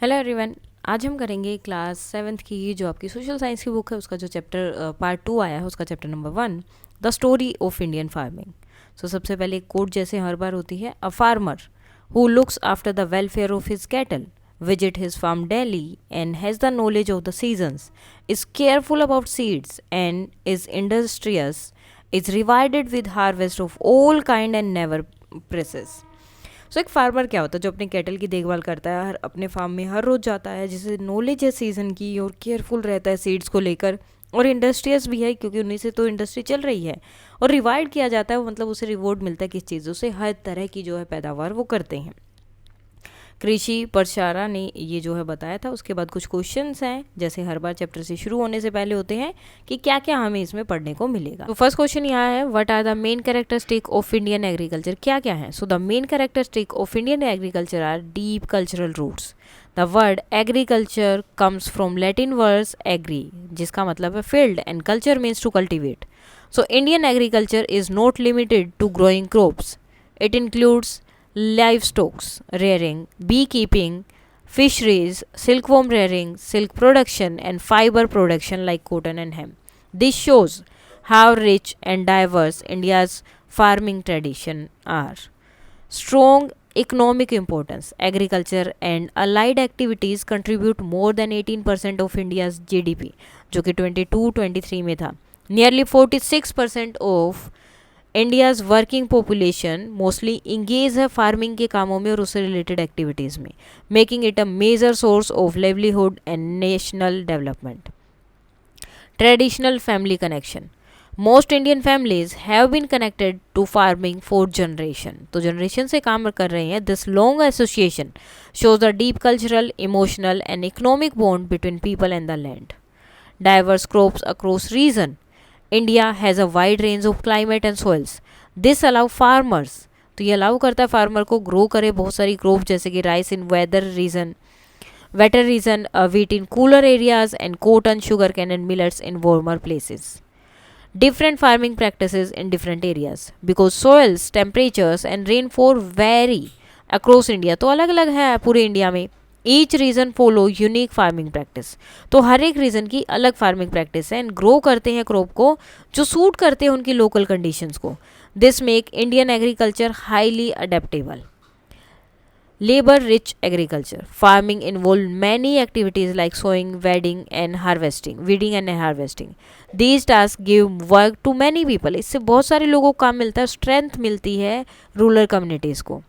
Hello everyone. आज हम करेंगे क्लास सेवन्थ की जो आपकी सोशल साइंस की बुक है उसका जो चैप्टर पार्ट 2 आया है उसका chapter number 1, the story of Indian farming. So सबसे पहले एक कोट जैसे हर बार होती है, a farmer who looks after the welfare of his cattle visit his farm daily and has the knowledge of the seasons, is careful about seeds and is industrious, is rewarded with harvest of all kind and never presses. सो एक farmer क्या होता है जो अपने cattle की देखभाल करता है, हर अपने फार्म में हर रोज़ जाता है, जिसे नॉलेज है सीज़न की और केयरफुल रहता है सीड्स को लेकर, और इंडस्ट्रियस भी है क्योंकि उन्हीं से तो इंडस्ट्री चल रही है, और रिवार्ड किया जाता है, मतलब उसे रिवॉर्ड मिलता है किस चीज़ों से, हर तरह की जो है पैदावार वो करते हैं। कृषि परशारा ने ये जो है बताया था। उसके बाद कुछ क्वेश्चंस हैं जैसे हर बार चैप्टर से शुरू होने से पहले होते हैं कि क्या क्या हमें इसमें पढ़ने को मिलेगा। तो फर्स्ट क्वेश्चन यहाँ है, what are the main characteristic of Indian agriculture. क्या क्या है? So the main characteristic of Indian agriculture are deep cultural roots. The word agriculture comes from Latin words agri, जिसका मतलब है field, and culture means to cultivate. So Indian agriculture is not limited to growing crops, it includes livestock rearing, beekeeping, fisheries, silkworm rearing, silk production, and fiber production like cotton and hemp. This shows how rich and diverse India's farming tradition are. Strong economic importance. Agriculture and allied activities contribute more than 18% of India's GDP, जो कि 22-23 में था. Nearly 46% of India's working population mostly engage है farming के कामों में और उससे रिलेटेड एक्टिविटीज़ में, making it a major source of livelihood and national development. Traditional family connection. Most Indian families have been connected to farming for generation, तो generation से काम कर रहे हैं। This long association shows the deep cultural, emotional and economic bond between people and the land. Diverse crops across region. India has a wide range of climate and soils. This allow farmers, तो ये allow करता है farmer को grow करे बहुत सारी crop जैसे कि rice in wetter region, wheat in cooler areas, and cotton, sugarcane and millets in warmer places. Different farming practices in different areas because soils, temperatures and rainfall vary across India. तो अलग अलग है पूरे India में। Each region follow unique farming practice, तो हर एक region की अलग फार्मिंग प्रैक्टिस है, एंड ग्रो करते हैं क्रॉप को जो सूट करते हैं उनकी लोकल कंडीशंस को। This make Indian agriculture highly adaptable. Labour rich agriculture. Farming involve many activities like sowing, weeding and harvesting. These task give work to many people, इससे बहुत सारे लोगों को काम मिलता है, स्ट्रेंथ मिलती है रूरल कम्युनिटीज़ को।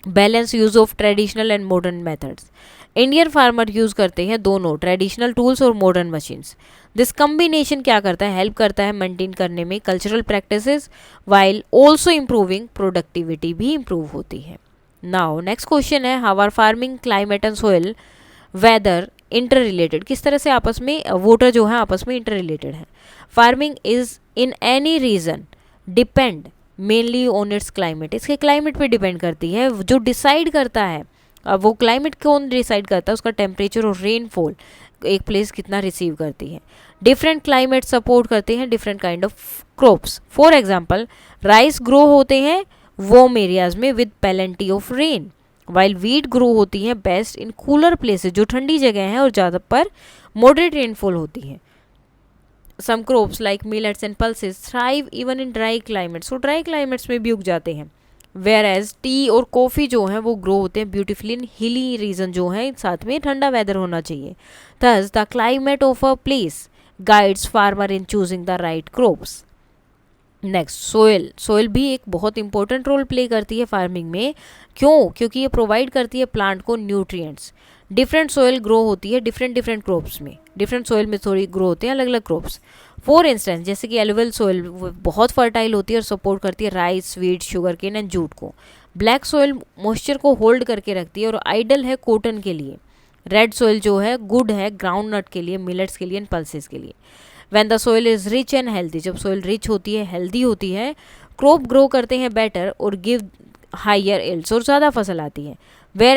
Balance use of traditional and modern methods. Indian farmer use करते हैं दोनों ट्रेडिशनल टूल्स और मॉडर्न मशीन्स। दिस कम्बिनेशन क्या करता है, हेल्प करता है मेंटेन करने में cultural practices while also improving productivity भी इम्प्रूव होती है। नाउ नेक्स्ट क्वेश्चन है, how are farming, climate and soil, weather inter related. किस तरह से आपस में वाटर जो है आपस में इंटर रिलेटेड है। Farming is in any region depend mainly on its climate, इसके क्लाइमेट पे डिपेंड करती है, जो डिसाइड करता है। अब वो क्लाइमेट कौन डिसाइड करता है, उसका टेम्परेचर और रेनफॉल एक प्लेस कितना रिसीव करती है। डिफरेंट क्लाइमेट सपोर्ट करते हैं different kind of crops. For example rice grow होते हैं वार्म एरियाज में with plenty of rain, while wheat grow होती है बेस्ट इन कूलर प्लेसेस, जो ठंडी जगह हैं और ज़्यादा पर मॉडरेट रेनफॉल होती है। Some crops like millets and pulses thrive even in dry climates, वो ड्राई क्लाइमेट्स में भी उग जाते हैं। वेयर एज टी और कॉफ़ी जो हैं वो ग्रो होते हैं ब्यूटीफुली इन हिली रीजन जो है, साथ में ठंडा वेदर होना चाहिए। Thus the climate of a place guides farmer in choosing the right crops. Next soil. Soil भी एक बहुत इंपॉर्टेंट रोल प्ले करती है फार्मिंग में। क्यों? क्योंकि ये प्रोवाइड करती है प्लांट को न्यूट्रिएंट्स। डिफरेंट सोइल ग्रो होती है डिफरेंट क्रॉप्स में, डिफरेंट सोइल में थोड़ी ग्रो होते हैं अलग अलग क्रॉप्स। फॉर इंस्टेंस जैसे कि एलुवियल सोइल बहुत फर्टाइल होती है और सपोर्ट करती है rice, wheat, sugar cane and jute को। ब्लैक सोइल मॉइस्चर को होल्ड करके रखती है और आइडल है कॉटन के लिए। रेड सोइल जो है गुड है ग्राउंड नट के लिए, मिलेट्स के लिए एंड पल्सेस के लिए। When the soil is rich and healthy, जब सोइल रिच होती है, हेल्दी होती है, क्रॉप ग्रो करते हैं बेटर और गिव हायर यील्ड्स, और ज़्यादा फसल आती है। Where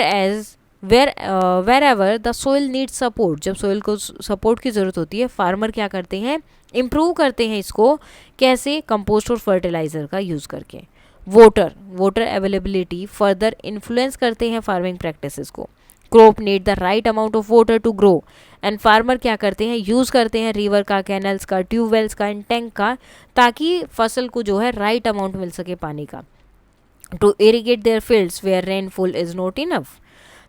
ever the soil need support, जब सोइल को सपोर्ट की ज़रूरत होती है, फार्मर क्या करते हैं, इम्प्रूव करते हैं इसको। कैसे? कंपोस्ट और फर्टिलाइज़र का यूज़ करके। वाटर अवेलेबिलिटी फर्दर इन्फ्लुएंस करते हैं फार्मिंग प्रैक्टिसेस को। Crop need the right amount of water to grow, and farmer क्या करते हैं, यूज़ करते हैं रिवर का, कैनल्स का, ट्यूबवेल्स का एंड टैंक का, ताकि फसल को जो है राइट अमाउंट मिल सके पानी का, to irrigate their fields where rainfall is not enough.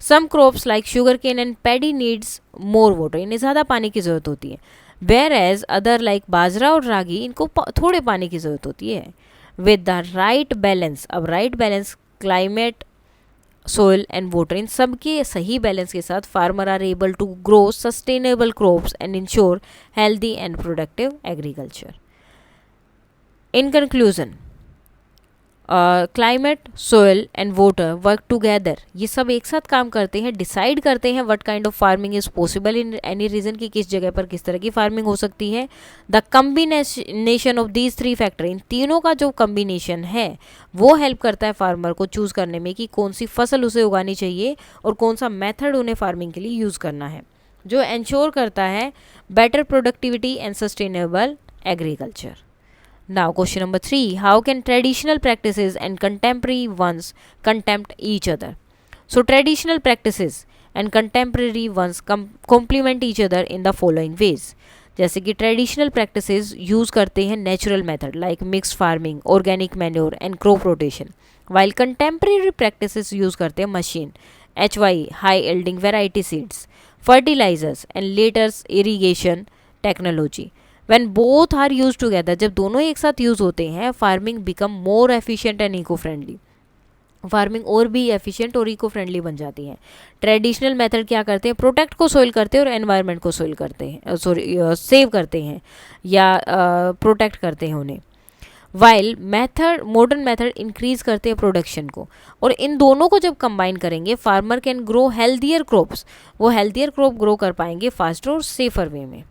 Some crops like sugarcane and paddy needs more water, इन्हें ज़्यादा पानी की ज़रूरत होती है, whereas other like बाजरा और रागी इनको थोड़े पानी की ज़रूरत होती है. With the right balance, अब right balance climate, soil and water, इन सब के सही बैलेंस के साथ farmer are able to grow sustainable crops and ensure healthy and productive agriculture. In conclusion, climate, soil and water work together, ये सब एक साथ काम करते हैं, डिसाइड करते हैं what kind of farming is possible in any region, की किस जगह पर किस तरह की फार्मिंग हो सकती है. The combination of these three factor, इन तीनों का जो कम्बिनेशन है वो हेल्प करता है फार्मर को चूज़ करने में कि कौन सी फसल उसे उगानी चाहिए और कौन सा मेथड उन्हें फार्मिंग के लिए यूज़ करना है, जो इंश्योर करता है better productivity and sustainable agriculture. Now question number 3, how can traditional practices and contemporary ones contempt each other? So traditional practices and contemporary ones complement each other in the following ways. जैसे कि traditional practices use करते हैं natural method like mix farming, organic manure and crop rotation, while contemporary practices use करते हैं machine, HY high yielding variety seeds, fertilisers and latest irrigation technology. When both are used together, जब दोनों एक साथ use होते हैं, farming become more efficient and eco friendly, farming और भी एफिशिएंट और इको फ्रेंडली बन जाती है. ट्रेडिशनल मेथड क्या करते हैं, प्रोटेक्ट को सोइल करते हैं और एनवायरनमेंट को सोइल करते हैं, सेव करते हैं या प्रोटेक्ट करते हैं उन्हें, while method, modern method increase करते हैं प्रोडक्शन को. और इन दोनों को जब कंबाइन करेंगे, farmer can grow healthier crops, वो हेल्दियर क्रॉप ग्रो कर पाएंगे फास्टर और सेफर वे में.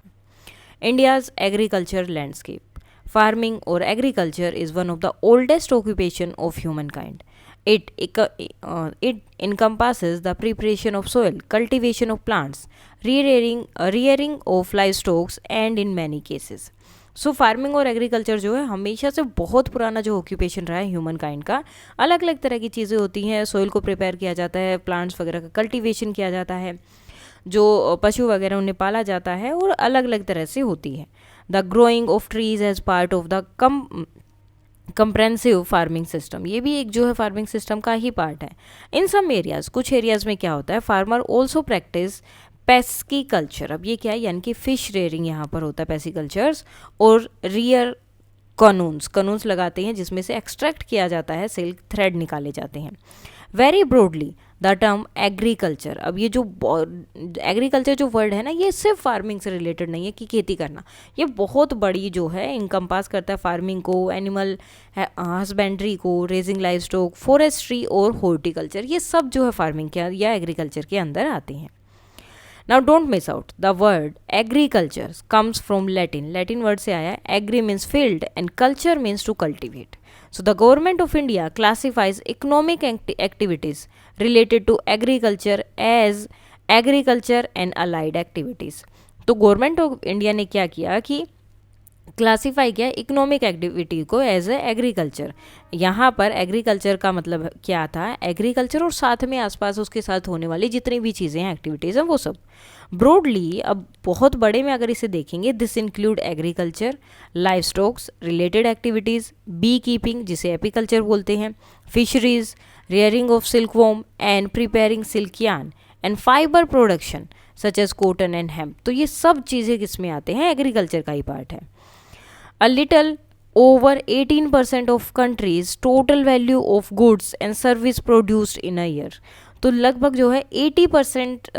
India's agriculture landscape. Farming or agriculture is one of the oldest occupation of humankind. It encompasses the preparation of soil, cultivation of plants, rearing of livestock, and in many cases. So farming और agriculture जो है हमेशा से बहुत पुराना जो occupation रहा है ह्यूमन काइंड का. अलग अलग तरह की चीज़ें होती हैं, सोइल को प्रिपेयर किया जाता है, प्लांट्स वगैरह का कल्टीवेशन किया जाता है, जो पशु वगैरह उन्हें पाला जाता है, और अलग अलग तरह से होती है. The growing of trees as part of the comprehensive farming system, ये भी एक जो है फार्मिंग सिस्टम का ही पार्ट है. इन सम एरियाज, कुछ एरियाज में क्या होता है, फार्मर ऑल्सो प्रैक्टिस पेस्कीकल्चर. अब ये क्या है, यानी कि फिश रेयरिंग यहाँ पर होता है पेस्कीकल्चर्स, और रियर कनून्स लगाते हैं जिसमें से एक्सट्रैक्ट किया जाता है, सिल्क थ्रेड निकाले जाते हैं. Very broadly the term agriculture, अब ये जो एग्रीकल्चर जो वर्ड है ना, ये सिर्फ फार्मिंग से रिलेटेड नहीं है कि खेती करना, ये बहुत बड़ी जो है इनकम्पास करता है फार्मिंग को, एनिमल हस्बेंड्री को, रेजिंग लाइव स्टॉक, फॉरेस्ट्री और हॉर्टिकल्चर, ये सब जो है फार्मिंग के या एग्रीकल्चर के अंदर आते हैं. Now don't miss out, the word agriculture comes from Latin word से आया है. Agri means field and culture means to cultivate. So the government of India classifies economic activities related to agriculture as agriculture and allied activities. तो government of India ने क्या किया कि classify किया economic activity को एज ए एग्रीकल्चर. यहाँ पर agriculture का मतलब क्या था, एग्रीकल्चर और साथ में आसपास उसके साथ होने वाली जितनी भी चीज़ें हैं, एक्टिविटीज़ हैं, वो सब. ब्रॉडली, अब बहुत बड़े में अगर इसे देखेंगे, this include agriculture, livestocks, related activities, beekeeping जिसे एपीकल्चर बोलते हैं, fisheries, rearing of silkworm and preparing silk yarn and fibre production such as cotton and hemp. तो ये सब चीज़ें किसमें आते हैं, एग्रीकल्चर का ही पार्ट है. A little over 18% of countries total value of goods and service produced in a year. तो लगभग जो है 80%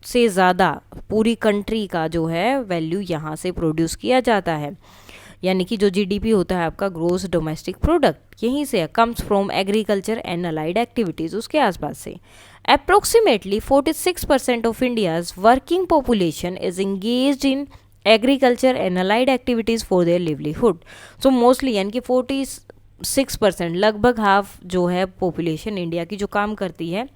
से ज़्यादा पूरी कंट्री का जो है वैल्यू यहाँ से प्रोड्यूस किया जाता है, यानी कि जो GDP होता है आपका, ग्रोस डोमेस्टिक प्रोडक्ट, यहीं से comes from agriculture and allied activities, उसके आसपास से. Approximately 46% of India's working population is engaged in agriculture and allied activities for their livelihood. So mostly यानी कि 46%, लगभग हाफ जो है पॉपुलेशन इंडिया की जो काम करती है,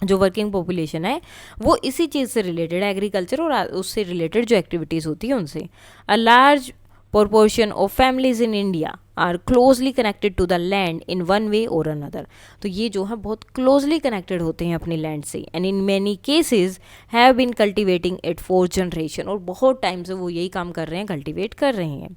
जो वर्किंग पॉपुलेशन है, वो इसी चीज़ से रिलेटेड, एग्रीकल्चर और उससे रिलेटेड जो एक्टिविटीज़ होती है उनसे. A large proportion of families in India are closely connected to the land in one way or another. तो ये जो है बहुत closely connected होते हैं अपने land से, and in many cases have been cultivating it for generation, और बहुत टाइम से वो यही काम कर रहे हैं, cultivate कर रहे हैं.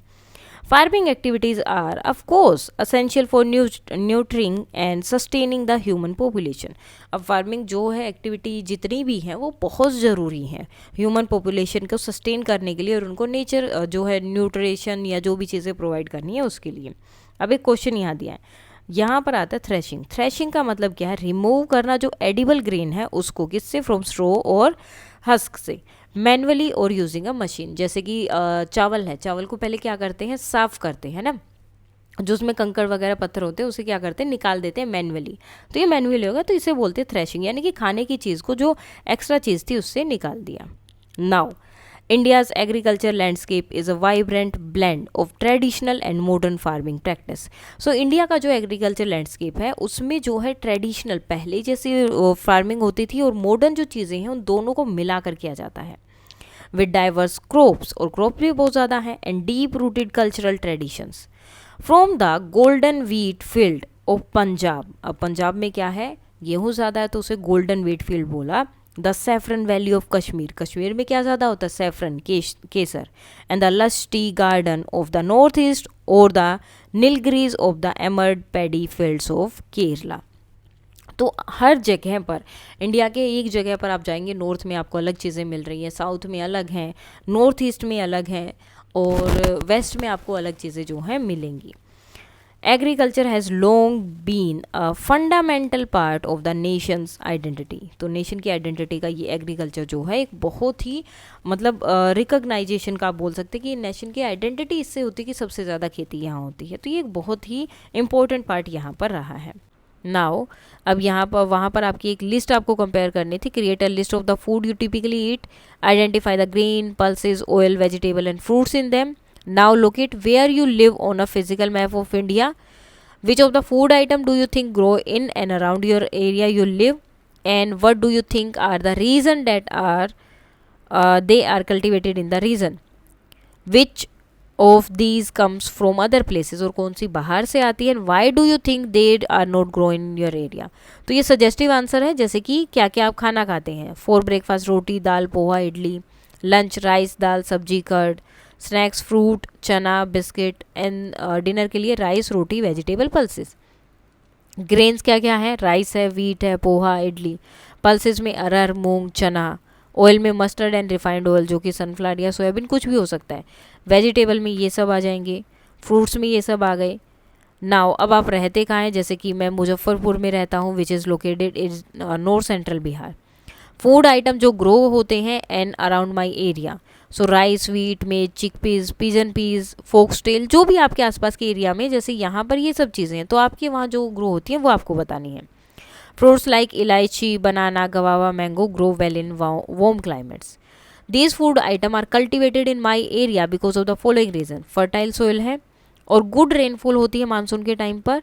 Farming activities are, of course, essential for nurturing and sustaining the human population. अब फार्मिंग जो है एक्टिविटी जितनी भी हैं वो बहुत ज़रूरी हैं ह्यूमन पॉपुलेशन को सस्टेन करने के लिए और उनको नेचर जो है न्यूट्रिशन या जो भी चीज़ें प्रोवाइड करनी है उसके लिए. अब एक क्वेश्चन यहाँ दिया है, यहाँ पर आता है थ्रेशिंग. थ्रेशिंग का मतलब क्या है? रिमूव करना जो एडिबल ग्रेन है उसको, किससे? फ्रॉम स्ट्रो और हस्क से, मैनुअली और यूजिंग अ मशीन. जैसे कि चावल है, चावल को पहले क्या करते हैं? साफ़ करते हैं ना, जो उसमें कंकड़ वगैरह पत्थर होते हैं उसे क्या करते हैं? निकाल देते हैं मैनुअली. तो ये मैनुअली होगा तो इसे बोलते हैं थ्रेशिंग, यानी कि खाने की चीज़ को जो एक्स्ट्रा चीज़ थी उससे निकाल दिया. Now India's agriculture landscape is a vibrant blend of traditional and modern farming practice. So India का जो एग्रीकल्चर लैंडस्केप है उसमें जो है ट्रेडिशनल पहले जैसी फार्मिंग होती थी और मॉडर्न जो चीज़ें हैं उन दोनों को मिलाकर किया जाता है. विद डाइवर्स क्रॉप्स, और क्रॉप भी बहुत ज़्यादा है, and deep rooted cultural traditions. From the golden wheat field of Punjab, अब पंजाब में क्या है? गेहूँ ज़्यादा है तो उसे गोल्डन व्हीट फील्ड बोला. The saffron valley of Kashmir, Kashmir में क्या ज़्यादा होता है? सैफरन, केसर. And the lush tea garden of the north east और the Nilgiris of the emerald paddy fields of Kerala. तो हर जगह पर, इंडिया के एक जगह पर आप जाएंगे, नॉर्थ में आपको अलग चीज़ें मिल रही हैं, साउथ में अलग हैं, नॉर्थ ईस्ट में अलग हैं, और वेस्ट में आपको अलग चीज़ें जो हैं मिलेंगी. Agriculture has long been a fundamental part of the nation's identity. तो नेशन की आइडेंटिटी का ये एग्रीकल्चर जो है एक बहुत ही मतलब रिकॉग्नाइजेशन का आप बोल सकते हैं कि नेशन की आइडेंटिटी इससे होती है कि सबसे ज़्यादा खेती यहाँ होती है. तो ये एक बहुत ही इंपॉर्टेंट पार्ट यहाँ पर रहा है. नाउ अब यहाँ पर वहाँ पर आपकी एक लिस्ट आपको कंपेयर करनी थी. Create a list of the food you typically eat, identify the grain, pulses, oil, vegetable and fruits in them. Now locate where you live on a physical map of India. Which of the food item do you think grow in and around your area you live? And what do you think are the reason that they are cultivated in the region? Which of these comes from other places, और कौन सी बाहर से आती है? And why do you think they are not grow in your area? तो ये suggestive answer है, जैसे कि क्या क्या आप खाना खाते हैं. For breakfast roti, dal, poha, idli. Lunch rice, dal, sabzi, curd. Snacks fruit, chana, biscuit. And dinner के लिए rice, roti, vegetable, pulses. Grains क्या क्या है? राइस है, वीट है, पोहा, इडली. पल्सेस में अरहर, मूंग, चना. ऑयल में मस्टर्ड एंड रिफाइंड ऑयल जो कि सनफ्लावर या सोयाबीन कुछ भी हो सकता है. वेजिटेबल में ये सब आ जाएंगे. फ्रूट्स में ये सब आ गए. नाउ अब आप रहते कहाँ हैं? जैसे कि मैं मुजफ्फरपुर में रहता हूँ, which is located in north central Bihar. Food item जो ग्रो होते हैं and around my area, so rice, wheat, मेज, चिकपीज, पिजन पीज, फोक्सटेल, जो भी आपके आसपास के एरिया में, जैसे यहाँ पर ये सब चीज़ें हैं तो आपके वहाँ जो ग्रो होती हैं वो आपको बतानी है. Fruits like elaichi, banana, guava, mango grow well in warm climates. These food item are cultivated in my area because of the following region. Fertile soil है और गुड रेनफॉल होती है मानसून के टाइम पर.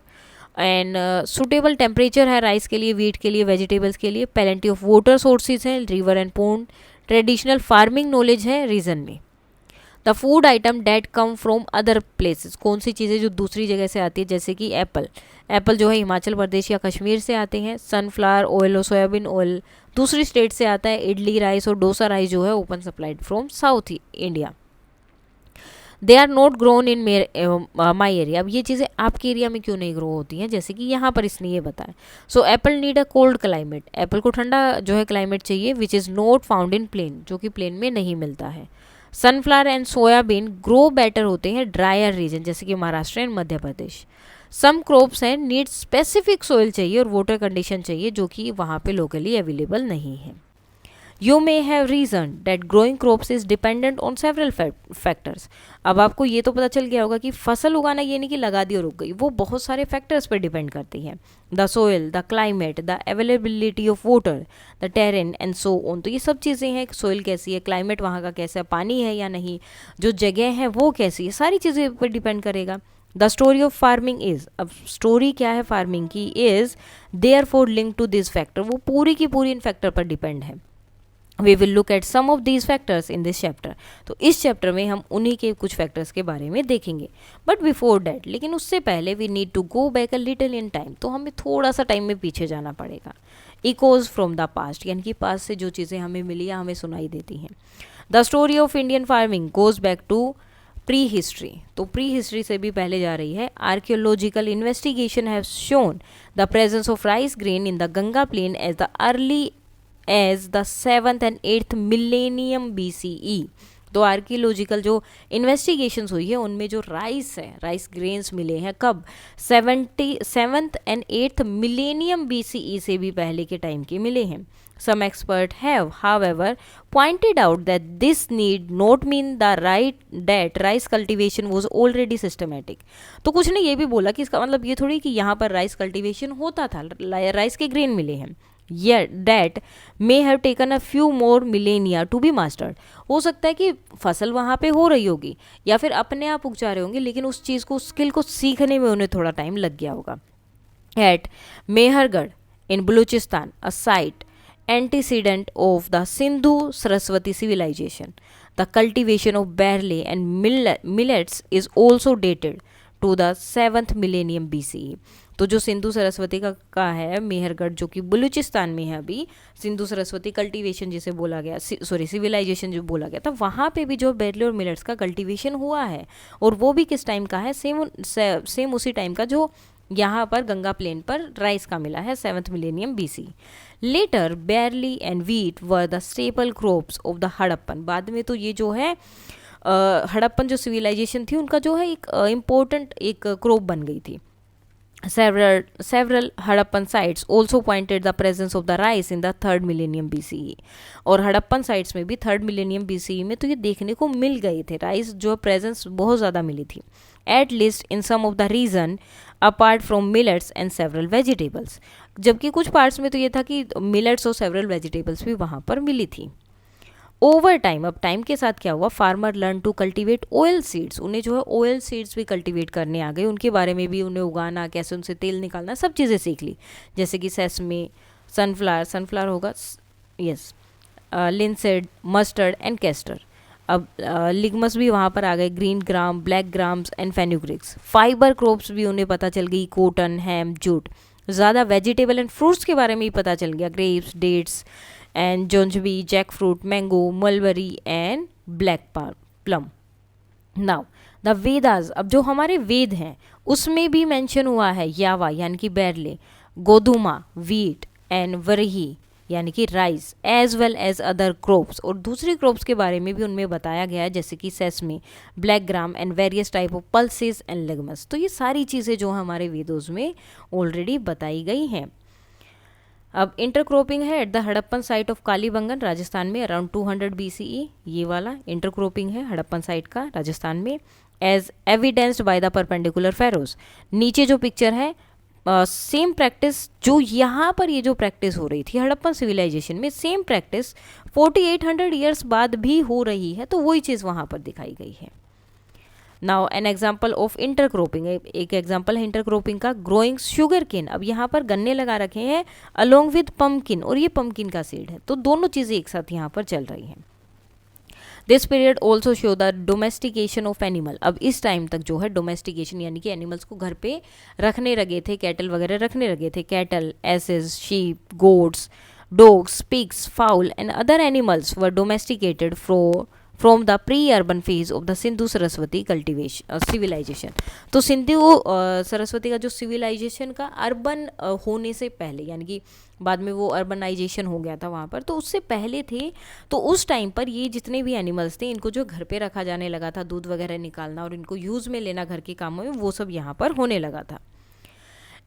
एंड सुटेबल टेम्परेचर है rice के लिए, wheat के लिए, वेजिटेबल्स के लिए. पेलेंटी ऑफ वाटर सोर्सेज हैं, river and pond. Traditional farming knowledge है रीजन में. The food item that come from other places, कौन सी चीज़ें जो दूसरी जगह से आती है, जैसे कि एप्पल. एप्पल जो है हिमाचल प्रदेश या कश्मीर से आते हैं. सनफ्लावर ऑयल और सोयाबीन ऑयल दूसरी स्टेट से आता है. इडली राइस और डोसा राइस जो है often supplied from South India. They are not grown in my area. अब ये चीज़ें आपके एरिया में क्यों नहीं ग्रो होती हैं, जैसे कि यहाँ पर इसने ये बताया. So apple need a cold climate, apple को ठंडा जो है क्लाइमेट चाहिए, which is not found in plain, जो कि प्लेन में नहीं मिलता है. Sunflower and soybean grow better होते हैं ड्रायर रीजन, जैसे कि Maharashtra and Madhya Pradesh. Some crops हैं नीड स्पेसिफिक सोइल चाहिए और वाटर कंडीशन चाहिए जो कि वहाँ पे लोकली अवेलेबल नहीं है. You may have reasoned that growing crops is dependent on several factors. अब आपको ये तो पता चल गया होगा कि फसल उगाना ये नहीं कि लगा दी और उग गई, वो बहुत सारे फैक्टर्स पर डिपेंड करती है. The soil, the climate, the availability of water, the terrain and so on. तो ये सब चीज़ें हैं, सोइल कैसी है, क्लाइमेट वहाँ का कैसा है, पानी है या नहीं, जो जगह है वो कैसी है, सारी चीज़ें पर डिपेंड करेगा. The story of farming is, अब स्टोरी क्या है फार्मिंग की, is there for link to this factor, वो पूरी की पूरी इन फैक्टर पर डिपेंड है. We will look at some of these factors in this chapter. तो इस चैप्टर में हम उन्हीं के कुछ फैक्टर्स के बारे में देखेंगे। बट बिफोर डैट, लेकिन उससे पहले we need to go back a little in time. तो हमें थोड़ा सा टाइम में पीछे जाना पड़ेगा। इकोज फ्रॉम द पास्ट, यानी कि पास्ट से जो चीज़ें हमें मिली या हमें सुनाई देती हैं। The story of Indian farming goes back to pre history. तो प्री हिस्ट्री से भी पहले जा रही है। Archaeological investigation have shown the presence of rice grain in the Ganga plain as the early as the 7th and 8th millennium BCE। तो archaeological जो investigations हुई है उनमें जो राइस है, राइस ग्रेन्स मिले हैं कब, 7th and 8th millennium BCE से भी पहले के टाइम के मिले हैं। Some experts have, however, pointed out that this need not mean that rice cultivation was already systematic। तो कुछ ने ये भी बोला कि इसका मतलब ये थोड़ी कि यहाँ पर राइस कल्टीवेशन होता था, राइस के ग्रेन मिले हैं। Yet that may have taken a few more millennia to be mastered। हो सकता है कि फसल वहाँ पे हो रही होगी या फिर अपने आप उग जा रहे होंगे, लेकिन उस चीज़ को, स्किल को सीखने में उन्हें थोड़ा टाइम लग गया होगा। At Mehergarh in Balochistan, a site antecedent of the Sindhu Saraswati civilization, the cultivation of barley and millets is also dated to the 7th millennium BCE। तो जो सिंधु सरस्वती का है मेहरगढ़, जो कि बलूचिस्तान में है अभी, सिंधु सरस्वती कल्टीवेशन जिसे बोला गया, सॉरी सिविलाइजेशन जो बोला गया था, वहाँ पे भी जो बैरले और मिलेट्स का कल्टीवेशन हुआ है। और वो भी किस टाइम का है, सेम उसी टाइम का जो यहाँ पर गंगा प्लेन पर राइस का मिला है, 7th millennium BC। Later barley and wheat were the staple crops of the Harappan. बाद में तो ये जो है हड़प्पन जो सिविलाइजेशन थी उनका जो है एक इम्पोर्टेंट एक क्रॉप बन गई थी। Several Harappan sites also pointed the presence of the rice in the 3rd millennium BCE। और हड़प्पन साइट्स में भी 3rd millennium BCE में तो ये देखने को मिल गए थे, राइस जो प्रेजेंस बहुत ज़्यादा मिली थी। At least in some of the region apart from millets and several vegetables. जबकि कुछ पार्ट्स में तो ये था कि मिलेट्स और सेवरल वेजिटेबल्स भी वहाँ पर मिली थी। ओवर टाइम, अब टाइम के साथ क्या हुआ, farmer learn to cultivate oil seeds. उन्हें जो है ऑयल सीड्स भी कल्टीवेट करने आ गए, उनके बारे में भी, उन्हें उगाना, कैसे उनसे तेल निकालना, सब चीज़ें सीख ली। जैसे कि सेसमे, सनफ्लावर होगा, yes, linseed, mustard and castor. अब लिग्मस भी वहाँ पर आ गए, green gram, black grams and fenugreeks. Fibre crops भी उन्हें पता चल गई, कॉटन, हैम, जूट। ज़्यादा वेजिटेबल एंड फ्रूट्स के बारे में भी पता चल गया, grapes, dates and jujube, jackfruit, mango, mulberry and black plum. Now the Vedas, अब जो हमारे वेद हैं उसमें भी मेंशन हुआ है यावा यानी कि बैरले, गोधुमा, वीट एंड वरही यानी कि rice, as well as other crops. और दूसरी क्रॉप्स के बारे में भी उनमें बताया गया है, जैसे कि sesame, black gram and various type of pulses and legumes. तो ये सारी चीज़ें जो हमारे वेदों में ऑलरेडी बताई गई हैं। अब इंटरक्रॉपिंग है at the Harappan site of Kalibangan Rajasthan में अराउंड 200 BCE। ये वाला इंटरक्रॉपिंग है हड़प्पन साइट का राजस्थान में, as evidenced by the perpendicular furrows. नीचे जो पिक्चर है, सेम प्रैक्टिस जो यहाँ पर ये जो प्रैक्टिस हो रही थी हड़प्पन सिविलाइजेशन में, सेम प्रैक्टिस 4800 ईयर्स बाद भी हो रही है। तो वही चीज़ वहाँ पर दिखाई गई है। Now an example of intercropping, एक एग्जाम्पल है इंटरक्रॉपिंग का, ग्रोइंग शुगर केन। अब यहाँ पर गन्ने लगा रखे हैं अलोंग विद पम्पकिन, और ये पम्पकिन का सीड है। तो दोनों चीज़ें एक साथ यहाँ पर चल रही हैं। This period also show the domestication of animal. अब इस टाइम तक जो है डोमेस्टिकेशन यानी कि एनिमल्स को घर पे रखने लगे थे, कैटल वगैरह रखने लगे थे। Cattle, asses, sheep, goats, dogs, pigs, fowl and other animals were domesticated from the pre urban phase of the Sindhu Saraswati cultivation civilisation. तो सिंधु सरस्वती का जो सिविलाइजेशन का अर्बन होने से पहले, यानी कि बाद में वो अर्बनाइजेशन हो गया था वहाँ पर, तो उससे पहले थे। तो उस टाइम पर ये जितने भी एनिमल्स थे इनको जो घर पे रखा जाने लगा था, दूध वगैरह निकालना और इनको यूज़ में लेना घर के कामों में, वो सब यहाँ पर होने लगा था।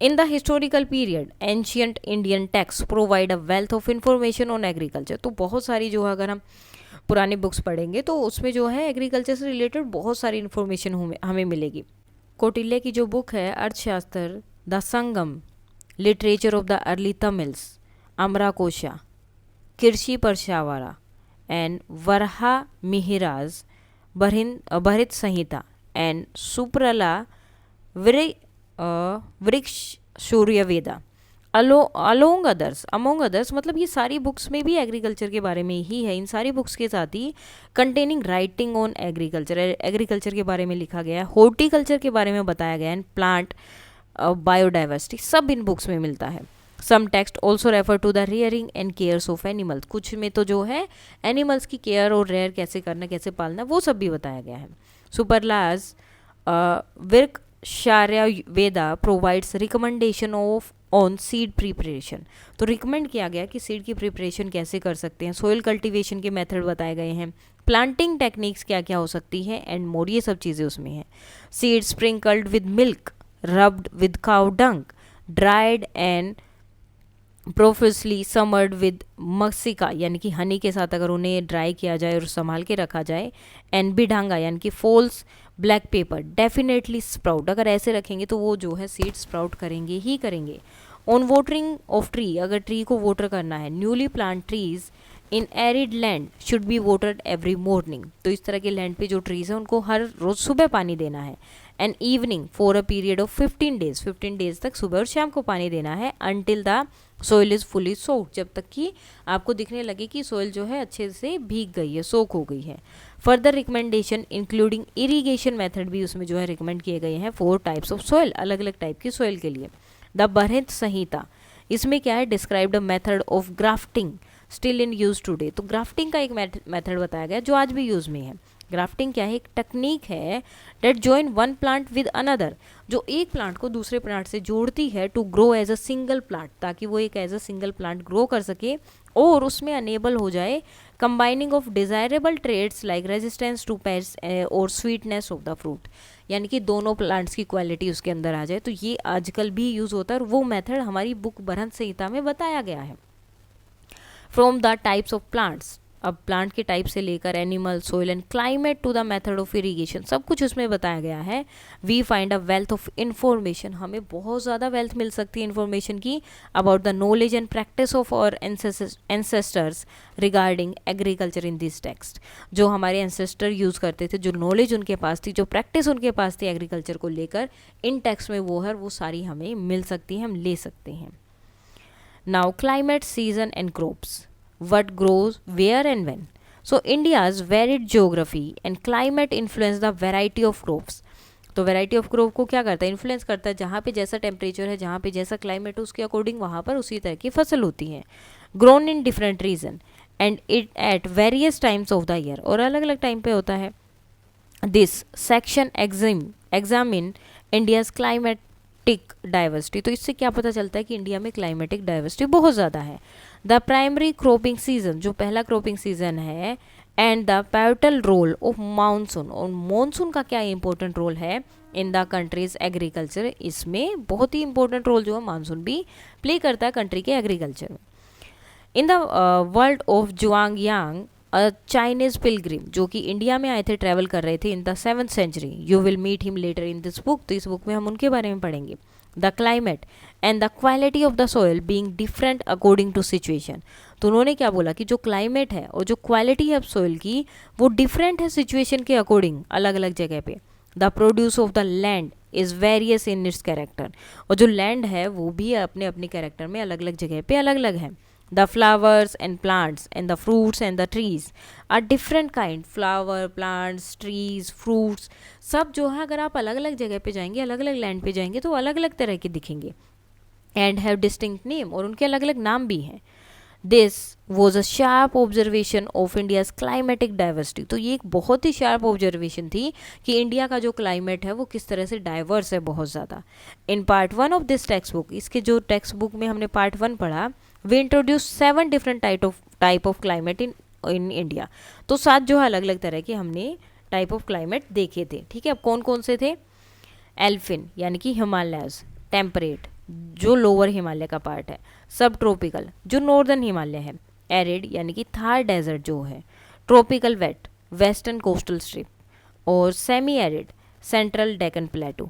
In the historical period, ancient Indian texts provide a wealth of information on agriculture। तो बहुत सारी जो है, अगर हम पुरानी बुक्स पढ़ेंगे तो उसमें जो है एग्रीकल्चर से रिलेटेड बहुत सारी इन्फॉर्मेशन हमें मिलेगी। कौटिल्य की जो बुक है Arthashastra, the Sangam, literature of the early Tamils, Amarakosha, Krishi Parashara and Varaha Mihiraj, बहरित Samhita and सुप्रला वृक्ष सूर्यवेदा अमोंग अदर्स मतलब ये सारी बुक्स में भी एग्रीकल्चर के बारे में ही है। इन सारी बुक्स के साथ ही containing writing on agriculture, agriculture के बारे में लिखा गया है, हॉर्टिकल्चर के बारे में बताया गया है, एंड प्लांट बायोडाइवर्सिटी सब इन बुक्स में मिलता है। Some text also refer to the rearing and cares of animals, कुछ में तो जो है एनिमल्स की केयर और रेयर कैसे करना, कैसे पालना, वो सब भी बताया गया है। Surapala's Vrikshayurveda provides recommendation of on seed preparation, तो रिकमेंड किया गया कि सीड की प्रिपरेशन कैसे कर सकते हैं, सोइल कल्टीवेशन के मेथड बताए गए हैं, प्लांटिंग टेक्निक्स क्या क्या हो सकती है एंड मोर, ये सब चीज़ें उसमें हैं। Seed sprinkled with milk, rubbed with cow dung, dried and profusely smeared with मक्सिका, यानी कि हनी के साथ अगर उन्हें ड्राई किया जाए और संभाल के रखा जाए, एंड बिढांगा यानी कि false black pepper definitely sprout, अगर ऐसे रखेंगे तो वो जो है सीड स्प्राउट करेंगे ही करेंगे। ऑन वोटरिंग ऑफ ट्री, अगर ट्री को वोटर करना है, newly plant trees in arid land should be watered every morning, तो इस तरह के लैंड पे जो ट्रीज हैं उनको हर रोज सुबह पानी देना है, and evening for a period of 15 days, 15 days तक सुबह और शाम को पानी देना है, until the soil is fully soaked, जब तक कि आपको दिखने लगे कि सोइल जो है अच्छे से भीग गई है, सोक हो गई है। Further recommendation including irrigation method भी उसमें जो है रिकमेंड किए गए हैं 4 टाइप्स ऑफ सोइल, अलग अलग टाइप की सोइल के लिए। द बरहित संहिता, इसमें क्या है, described a method of grafting still in use today, तो ग्राफ्टिंग का एक मेथड बताया गया जो आज भी यूज में है। ग्राफ्टिंग क्या है, एक टेक्निक है that join one plant with another, जो एक प्लांट को दूसरे प्लांट से जोड़ती है to grow as a single plant, ताकि वो एक as a single plant grow कर सके और उसमें अनेबल हो जाए combining of desirable traits like resistance to pest और स्वीटनेस ऑफ द फ्रूट, यानी कि दोनों प्लांट्स की क्वालिटी उसके अंदर आ जाए। तो ये आजकल भी यूज़ होता है और वो मेथड हमारी बुक बरहत संहिता में बताया गया है। From the types of plants, अब प्लांट के टाइप से लेकर animal, soil and climate to the method of irrigation, सब कुछ उसमें बताया गया है। We find a wealth of information, हमें बहुत ज़्यादा वेल्थ मिल सकती है इन्फॉर्मेशन की, about the knowledge and practice of our ancestors regarding agriculture in this text, जो हमारे एंसेस्टर यूज़ करते थे, जो नॉलेज उनके पास थी, जो प्रैक्टिस उनके पास थी एग्रीकल्चर को लेकर, इन टेक्स्ट में वो है, वो सारी हमें मिल सकती है, हम ले सकते हैं। Now climate, season and crops, what grows where and when. So India's varied geography and climate influence the variety of crops. तो वेराइटी ऑफ क्रॉप को क्या करता है, इन्फ्लुएंस करता है, जहाँ पे जैसा टेम्परेचर है, जहाँ पे जैसा क्लाइमेट है, उसके अकॉर्डिंग वहाँ पर उसी तरह की फसल होती है। Grown in different region and it at various times of the year, और अलग अलग टाइम पे होता है। This section examine India's climatic diversity, तो इससे क्या पता चलता है कि इंडिया में क्लाइमेटिक डाइवर्सिटी बहुत ज़्यादा है। द प्राइमरी क्रॉपिंग सीजन, जो पहला क्रॉपिंग सीजन है, and the pivotal role of monsoon, और मानसून का क्या इंपॉर्टेंट रोल है इन द कंट्रीज एग्रीकल्चर, इसमें बहुत ही इंपॉर्टेंट रोल जो है मानसून भी प्ले करता है कंट्री के एग्रीकल्चर में। In the world of Xuanzang, a Chinese pilgrim, जो कि इंडिया में आए थे, ट्रैवल कर रहे थे in the 7th century, you will meet him later in this book, तो इस बुक में हम उनके बारे में पढ़ेंगे। The climate and the quality of the soil being different according to situation, तो उन्होंने क्या बोला कि जो क्लाइमेट है और जो क्वालिटी है सोइल की, वो डिफरेंट है सिचुएशन के अकॉर्डिंग, अलग अलग जगह पे। The produce of the land is various in its character, और जो लैंड है वो भी अपने अपने कैरेक्टर में अलग अलग जगह पे अलग अलग है। The flowers and plants and the fruits and the trees are different kind, flower, plants, trees, fruits, सब जो है अगर आप अलग अलग जगह पे जाएंगे, अलग अलग लैंड पे जाएंगे, तो अलग अलग तरह के दिखेंगे, एंड हैव डिस्टिंक्ट नेम, और उनके अलग अलग नाम भी हैं। This was a sharp observation of India's climatic diversity, तो ये एक बहुत ही शार्प ऑब्जर्वेशन थी कि इंडिया का जो क्लाइमेट है वो किस तरह से डाइवर्स है बहुत ज़्यादा। In part 1 of this text book, इसके जो टेक्स्ट बुक में हमने पार्ट 1 पढ़ा, we introduce 7 different type of climate in India, तो 7 जो है अलग अलग तरह के हमने टाइप ऑफ क्लाइमेट देखे थे। ठीक है, अब कौन कौन से थे? एल्फिन यानी कि हिमालयस, टेम्परेट जो लोअर हिमालय का पार्ट है, सब ट्रॉपिकल जो नॉर्दर्न हिमालय है, एरिड यानी कि थार डेजर्ट जो है, tropical wet western coastal strip, और semi arid central Deccan plateau,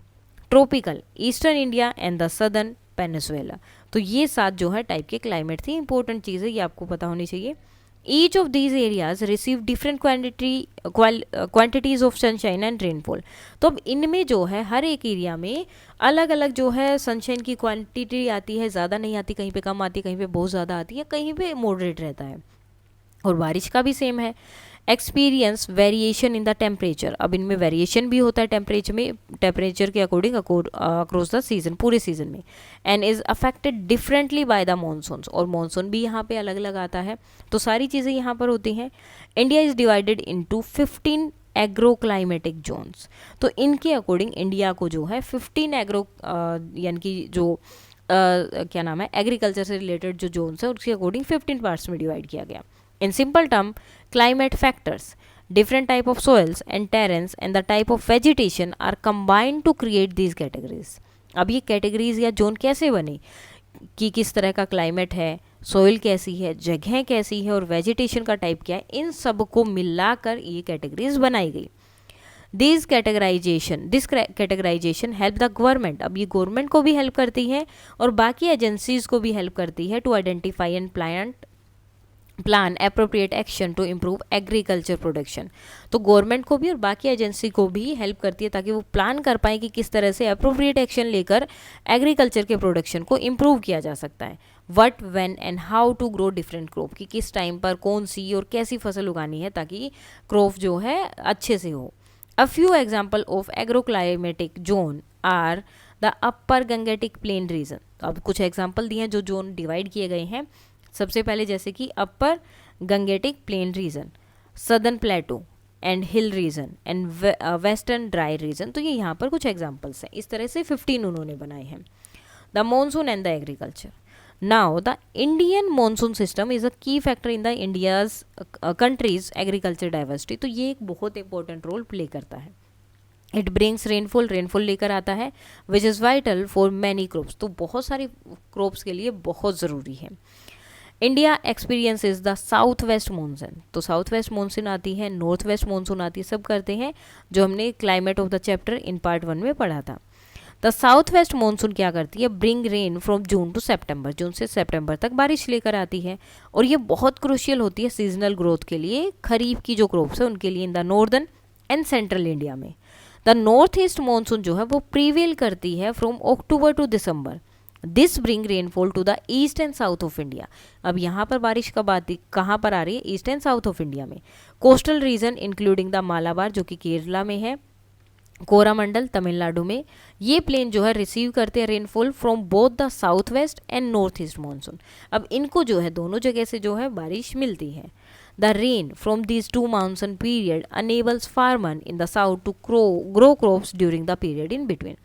tropical eastern India and the southern peninsula. तो ये 7 जो है टाइप के क्लाइमेट थी। इंपॉर्टेंट चीज़ है, ये आपको पता होनी चाहिए। Each of these areas receive different quantities of sunshine and rainfall. तो अब इनमें जो है हर एक एरिया में अलग अलग जो है सनशाइन की क्वांटिटी आती है, ज़्यादा नहीं आती, कहीं पे कम आती है, कहीं पे बहुत ज़्यादा आती है, कहीं पे मॉडरेट रहता है। और बारिश का भी सेम है। Experience variation in the temperature, अब इनमें वेरिएशन भी होता है टेम्परेचर के अकॉर्डिंग अक्रॉस द सीजन, पूरे सीजन में। And is affected differently by the monsoons, और मानसून भी यहाँ पे अलग अलग आता है। तो सारी चीज़ें यहाँ पर होती हैं। India is divided into 15 agro climatic zones. तो इनके अकॉर्डिंग इंडिया को जो है 15 एग्रो यानी कि जो क्या नाम है, एग्रीकल्चर से रिलेटेड जो जोन्स है उसके अकॉर्डिंग 15 पार्ट्स में डिवाइड किया गया। In simple term, climate factors, different type of soils and terrains and the type of vegetation are combined to create these categories. अब ये कैटेगरीज या जोन कैसे बने कि किस तरह का क्लाइमेट है, सोइल कैसी है, जगह कैसी है और वेजिटेशन का टाइप क्या है, इन सब को मिलाकर ये कैटेगरीज बनाई गई। This categorisation help the government, अब ये गवर्नमेंट को भी हेल्प करती है और बाकी एजेंसीज को भी हेल्प करती है to identify and plan appropriate action to improve agriculture production. तो गवर्नमेंट को भी और बाकी एजेंसी को भी हेल्प करती है ताकि वो प्लान कर पाएँ कि किस तरह से एप्रोप्रिएट एक्शन लेकर एग्रीकल्चर के प्रोडक्शन को इम्प्रूव किया जा सकता है। What, when and how to grow different crop, कि किस टाइम पर कौन सी और कैसी फसल उगानी है ताकि क्रॉप जो है अच्छे से हो। A few example of agroclimatic zone are the upper Gangetic plain region. अब कुछ एग्जाम्पल दिए हैं जो जोन डिवाइड किए गए हैं। सबसे पहले जैसे कि upper Gangetic plain region, southern plateau and hill region and western dry region. तो ये यहाँ पर कुछ एग्जांपल्स हैं, इस तरह से 15 उन्होंने बनाए हैं। The monsoon and the agriculture. Now the Indian monsoon system is a key factor in the India's countries agriculture diversity. तो ये एक बहुत इंपॉर्टेंट रोल प्ले करता है। इट ब्रिंग्स रेनफॉल लेकर आता है, which is vital for many crops. तो बहुत सारी क्रॉप्स के लिए बहुत ज़रूरी है। India experiences the south west monsoon. तो साउथ वेस्ट मानसून आती है, नॉर्थ वेस्ट मानसून आती है, सब करते हैं जो हमने climate of the chapter in part 1 में पढ़ा था। द साउथ वेस्ट मानसून क्या करती है, bring rain from June to September, जून से सितंबर तक बारिश लेकर आती है और ये बहुत क्रूशियल होती है सीजनल ग्रोथ के लिए, खरीफ की जो क्रॉप्स है उनके लिए in the northern and central India में। द नॉर्थ ईस्ट मानसून जो है वो प्रीवेल करती है from October to December. This bring rainfall to the east and south of India. अब यहाँ पर बारिश कब आती, कहाँ पर आ रही है, east and south of India में। Coastal region including the Malabar जो कि केरला में है, कोरामंडल तमिलनाडु में, ये प्लेन जो है रिसीव करते हैं rainfall from both the south west and north east monsoon. अब इनको जो है दोनों जगह से जो है बारिश मिलती है। The rain from these two monsoon period enables farmer in the south to grow crops during the period in between.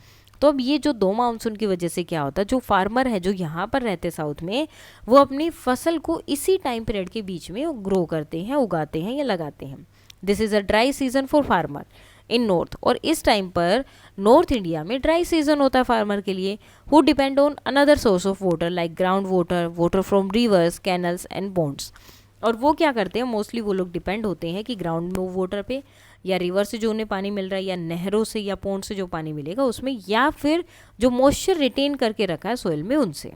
तो अब ये जो दो मानसून की वजह से क्या होता है, जो फार्मर है जो यहाँ पर रहते साउथ में, वो अपनी फसल को इसी टाइम पीरियड के बीच में ग्रो करते हैं, उगाते हैं या लगाते हैं। This is a dry season for farmer in north, और इस टाइम पर नॉर्थ इंडिया में ड्राई सीजन होता है फार्मर के लिए, who depend on another source of water like ground water, water from rivers, canals and ponds. और वो क्या करते हैं, मोस्टली वो लोग डिपेंड होते हैं कि ग्राउंड में वाटर पे या रिवर से जो उन्हें पानी मिल रहा है या नहरों से या पॉन्ड से जो पानी मिलेगा उसमें, या फिर जो मॉइस्चर रिटेन करके रखा है सोइल में उनसे,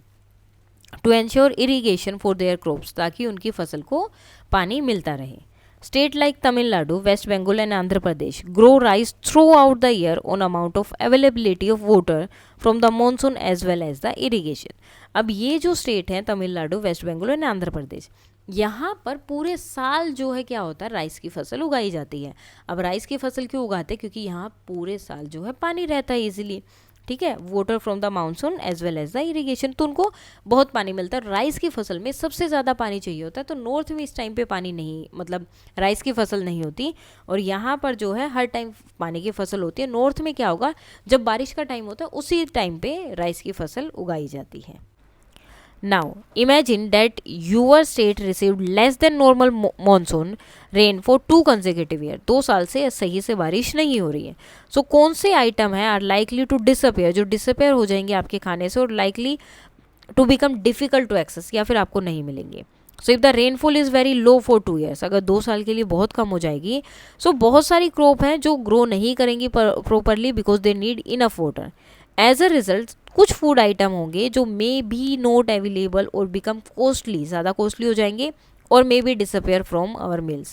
to ensure irrigation for their crops, ताकि उनकी फसल को पानी मिलता रहे। State like Tamil Nadu, West Bengal and Andhra Pradesh grow rice throughout the year on amount of availability of water from the monsoon as well as the irrigation. अब ये जो स्टेट हैं तमिलनाडु, वेस्ट बंगाल और आंध्र प्रदेश, यहाँ पर पूरे साल जो है क्या होता है, राइस की फसल उगाई जाती है। अब राइस की फसल क्यों उगाते हैं, क्योंकि यहाँ पूरे साल जो है पानी रहता है इजीली, ठीक है, water from the monsoon as well as the irrigation, तो उनको बहुत पानी मिलता है। राइस की फसल में सबसे ज़्यादा पानी चाहिए होता है, तो नॉर्थ में इस टाइम पे पानी नहीं, मतलब राइस की फसल नहीं होती, और यहाँ पर जो है हर टाइम पानी की फसल होती है। नॉर्थ में क्या होगा, जब बारिश का टाइम होता है उसी टाइम पे राइस की फसल उगाई जाती है। Now, imagine that your state received less than normal monsoon rain for 2 consecutive years. 2 साल से सही से बारिश नहीं हो रही है। सो कौन से आइटम है आर लाइकली टू डिसअपेयर, जो डिसअपेयर हो जाएंगे आपके खाने से, और likely to become difficult to access, या फिर आपको नहीं मिलेंगे। So if the rainfall is very low for 2 years, अगर 2 साल के लिए बहुत कम हो जाएगी, सो बहुत सारी क्रॉप हैं जो ग्रो नहीं करेंगी properly because they need enough water. As a result कुछ फूड आइटम होंगे जो मे बी नॉट अवेलेबल और बिकम कॉस्टली, ज़्यादा कॉस्टली हो जाएंगे or maybe disappear from our meals.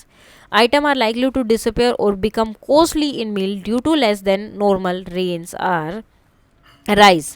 Items are likely to disappear or become costly in meal due to less than normal rains or rise,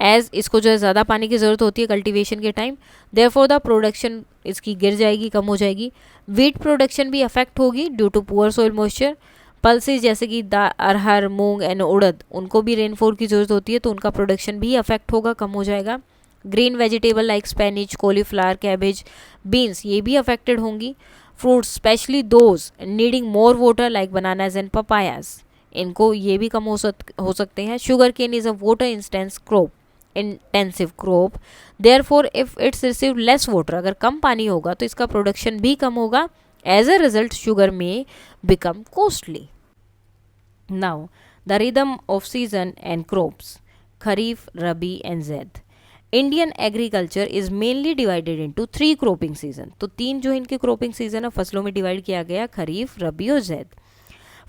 as इसको जो है ज़्यादा पानी की ज़रूरत होती है कल्टीवेशन के टाइम, देयरफॉर द प्रोडक्शन इसकी गिर जाएगी, कम हो जाएगी. वीट प्रोडक्शन भी अफेक्ट होगी due to poor soil moisture. Pulses जैसे कि अरहर, मूंग एंड उड़द, उनको भी रेनफॉल की ज़रूरत होती है तो उनका प्रोडक्शन भी अफेक्ट होगा, कम हो जाएगा. Green vegetable like spinach, cauliflower, cabbage, beans, ये भी अफेक्टेड होंगी. Fruits specially those needing more water like bananas and papayas, इनको ये भी कम हो सकते हैं. Sugar cane is a water intensive crop, therefore if it's receive less water, अगर कम पानी होगा तो इसका प्रोडक्शन भी कम होगा. एज अ रिजल्ट शुगर में become costly. Now the rhythm off season and crops, kharif, rabi and Zaid. Indian agriculture is mainly divided into 3 cropping season. तो 3 जो इनके क्रॉपिंग सीजन है फसलों में डिवाइड किया गया, खरीफ, रबी और zaid.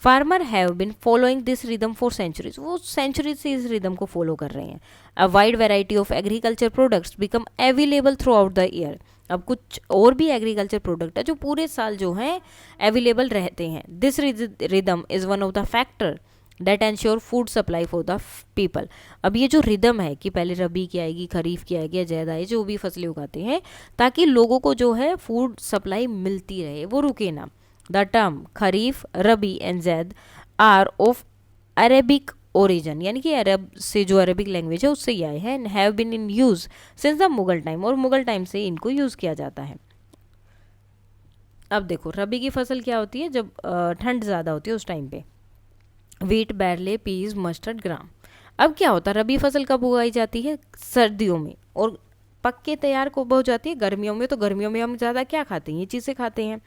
Farmer have been following this rhythm for centuries, वो सेंचुरीज से इस रिदम को फॉलो कर रहे हैं. A wide variety of agriculture products become available throughout the year. अब कुछ और भी एग्रीकल्चर प्रोडक्ट है जो पूरे साल जो हैं अवेलेबल रहते हैं. This rhythm is one of the factor that ensure food supply for the people. अब ये जो रिदम है कि पहले रबी की आएगी, खरीफ की आएगी, जैद आए, जो भी फसलें उगाते हैं, ताकि लोगों को जो है फूड सप्लाई मिलती रहे, वो रुके ना. The term kharif, rabi and zaid are of Arabic origin, यानी कि अरब से जो अरेबिक लैंग्वेज है उससे ये आए हैं. And have been in use since the Mughal time, और मुगल टाइम से इनको यूज़ किया जाता है. अब देखो रबी की फसल क्या होती है, जब ठंड ज़्यादा होती है उस टाइम पे. वीट, बैरले, पीज, मस्टर्ड, ग्राम. अब क्या होता है, रबी फसल कब उगाई जाती है, सर्दियों में, और पक के तैयार कब हो जाती है, गर्मियों में. तो गर्मियों में हम ज़्यादा क्या खाते हैं, ये चीज़ें खाते हैं.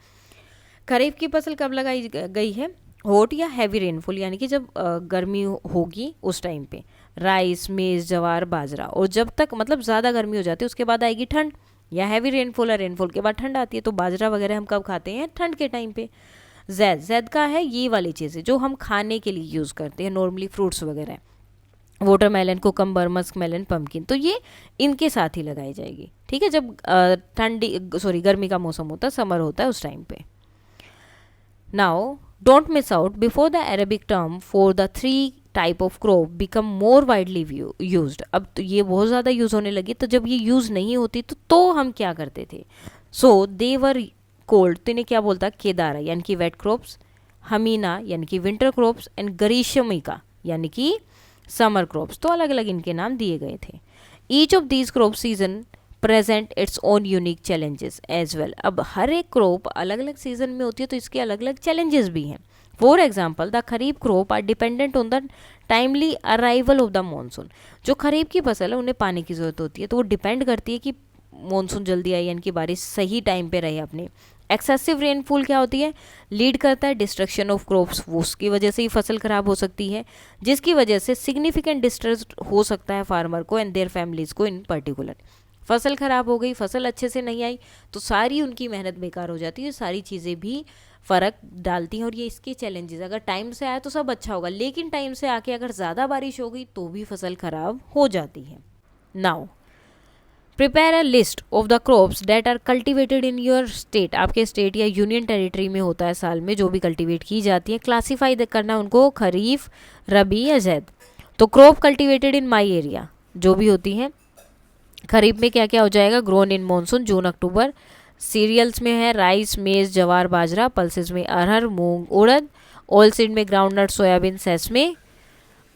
खरीफ की फसल कब लगाई गई है, हॉट या हैवी रेनफॉल, यानी कि जब गर्मी होगी उस टाइम पे. राइस, मेज, जवार, बाजरा. और जब तक मतलब ज़्यादा गर्मी हो जाती है उसके बाद आएगी ठंड, या हैवी रेनफॉल है, रेनफॉल के बाद ठंड आती है. तो बाजरा वगैरह हम कब खाते हैं, ठंड के टाइम पे. जैद का है ये वाली चीज़ें जो हम खाने के लिए यूज़ करते हैं नॉर्मली, फ्रूट्स वगैरह, watermelon, cucumber, musk melon, pumpkin. तो ये इनके साथ ही लगाई जाएगी. ठीक है, जब गर्मी का मौसम होता है, समर होता है, उस टाइम पे. Now don't miss out before the Arabic term for the 3 type of crop become more widely used. अब तो ये बहुत ज़्यादा यूज़ होने लगी, तो जब ये यूज़ नहीं होती तो हम क्या करते थे. सो दे वर कोल्ड, तो इन्हें क्या बोलता, केदारा यानी कि वेट क्रॉप्स, हमीना यानी कि विंटर क्रॉप्स, एंड गरीशमिका यानी कि समर क्रॉप्स. तो अलग अलग इनके नाम दिए गए थे. Each of these crop season present its own unique challenges as well. अब हर एक क्रॉप अलग अलग सीजन में होती है तो इसके अलग अलग चैलेंजेस भी हैं. For example the kharif crop are dependent on the timely arrival of the monsoon. जो खरीफ की फसल है उन्हें पानी की ज़रूरत होती है, तो वो डिपेंड करती है कि मानसून जल्दी आई, यानी कि बारिश सही टाइम पे रहे अपने. एक्सेसिव रेनफॉल क्या होती है, लीड करता है डिस्ट्रक्शन ऑफ क्रॉप्स, वो उसकी वजह से ही फसल खराब हो सकती है, जिसकी वजह से सिग्निफिकेंट डिस्ट्रेस हो सकता है फार्मर को एंड देयर फैमिलीज को इन पर्टिकुलर. फसल खराब हो गई, फसल अच्छे से नहीं आई, तो सारी उनकी मेहनत बेकार हो जाती है. सारी चीज़ें भी फ़र्क डालती हैं, और ये इसके चैलेंजेस. अगर टाइम से आया तो सब अच्छा होगा, लेकिन टाइम से आके अगर ज़्यादा बारिश हो गई तो भी फसल खराब हो जाती है. Now prepare a list of the crops that are cultivated in your state. आपके स्टेट या यूनियन टेरिटरी में होता है साल में जो भी कल्टिवेट की जाती है. क्लासीफाई करना उनको खरीफ, रबी या जैद. तो crop cultivated in my area जो भी होती हैं, खरीफ में क्या क्या हो जाएगा, grown in monsoon June October. Cereals में है rice, maize, jowar, bajra. Pulses में अरहर, मूंग, उड़द. ऑयल सीड में groundnut, soybean, sesame.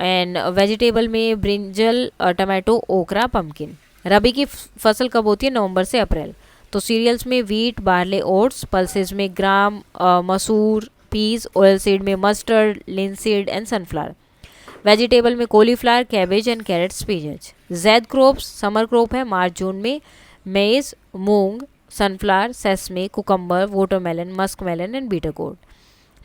And vegetable में brinjal, tomato, okra, pumpkin. Rabi की फसल कब होती है, नवंबर से अप्रैल. तो सीरियल्स में वीट, बार्ले, ओट्स. पल्सेस में gram, masoor, peas. Oil seed में mustard, linseed and sunflower. Vegetable में cauliflower, cabbage and carrot, spinach. Zaid crops summer crop है, मार्च जून में. Maize, moong, sunflower, sesame, cucumber, watermelon, musk melon and bitter gourd.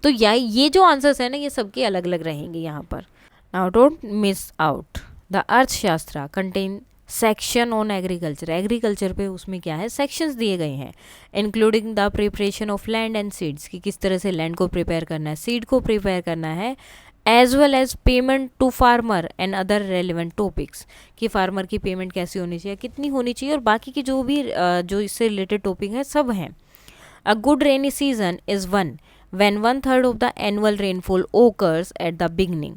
तो ये जो आंसर्स हैं ना, ये सबके अलग अलग रहेंगे यहाँ पर. Now don't miss out the Arthashastra contain section on agriculture. Agriculture पे उसमें क्या है, सेक्शंस दिए गए हैं, including the preparation of land and seeds, कि किस तरह से लैंड को प्रिपेयर करना है, सीड को प्रिपेयर करना है, as well as payment to farmer and other relevant topics, कि फार्मर की पेमेंट कैसी होनी चाहिए, कितनी होनी चाहिए, और बाकी की जो भी जो इससे रिलेटेड टॉपिक है सब हैं. A good rainy season is one when 1/3 of the annual rainfall occurs at the beginning.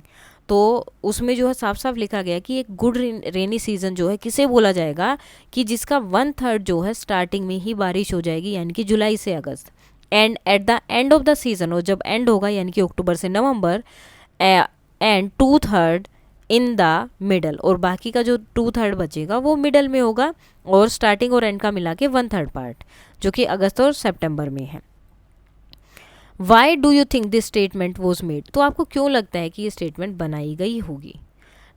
तो उसमें जो है साफ साफ लिखा गया कि एक गुड रेनी सीजन जो है किसे बोला जाएगा कि जिसका 1/3 जो है स्टार्टिंग में ही बारिश हो जाएगी, यानी कि जुलाई से अगस्त, and at the end of the season, और जब एंड होगा यानी कि अक्टूबर से नवंबर, एंड 2/3 इन द मिडल, और बाकी का जो 2/3 बचेगा वो मिडल में होगा, और स्टार्टिंग और एंड का मिला के 1/3 पार्ट जो कि अगस्त और सितंबर में है। Why do you think this statement was made? तो आपको क्यों लगता है कि ये स्टेटमेंट बनाई गई होगी?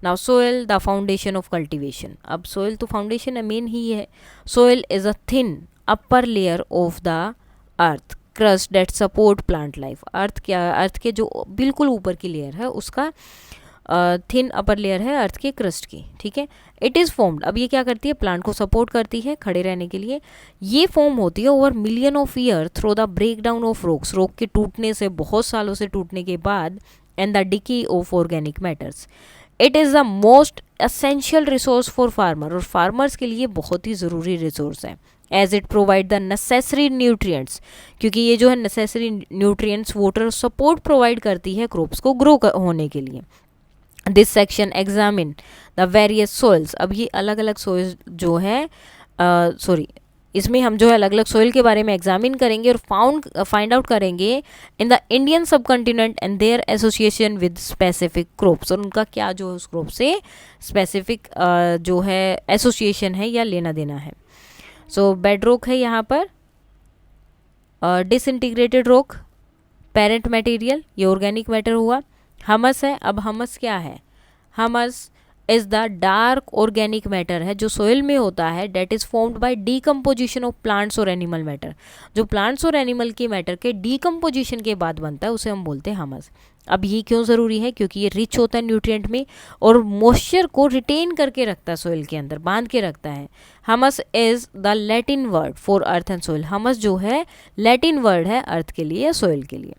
Now soil the foundation of cultivation. अब सोयल तो फाउंडेशन मेन ही है। Soil is a thin upper layer of the earth crust that support plant life. Earth के जो बिल्कुल ऊपर की लेयर है उसका थिन अपर लेयर है अर्थ के क्रस्ट की, ठीक है। इट इज़ फॉर्म्ड, अब ये क्या करती है, प्लांट को सपोर्ट करती है खड़े रहने के लिए। ये फॉर्म होती है over million of year through the break down of rocks, rock के टूटने से, बहुत सालों से टूटने के बाद, and the decay of organic matters. It is the most essential resource for farmer, और फार्मर्स के लिए बहुत ही ज़रूरी रिसोर्स है। As it provide the necessary nutrients, क्योंकि ये जो है necessary nutrients water support provide करती है क्रॉप्स को ग्रो होने के लिए। This section examine the various soils. अब ये अलग अलग सोइल जो है इसमें हम जो है अलग अलग सोइल के बारे में एग्जामिन करेंगे और फाइंड आउट करेंगे in the Indian subcontinent and their association with specific crops, और उनका क्या जो है उस क्रॉप से स्पेसिफिक जो है एसोसिएशन है या लेना देना है। सो बेड रॉक है यहाँ पर, डिसइंटीग्रेटेड रॉक, पेरेंट मटेरियल ये ऑर्गेनिक मैटर हुआ। हमस है, अब हमस क्या है, humus is the dark organic matter है जो सोइल में होता है, that is formed by decomposition of plants और एनिमल मैटर। जो प्लांट्स और एनिमल के मैटर के डीकम्पोजिशन के बाद बनता है उसे हम बोलते हैं हमस। अब ये क्यों ज़रूरी है, क्योंकि ये रिच होता है न्यूट्रिएंट में और मॉइस्चर को रिटेन करके रखता है, सोइल के अंदर बांध के रखता है। Humus is the Latin word for earth and soil. Humus जो है लैटिन वर्ड है अर्थ के लिए, सोइल के लिए।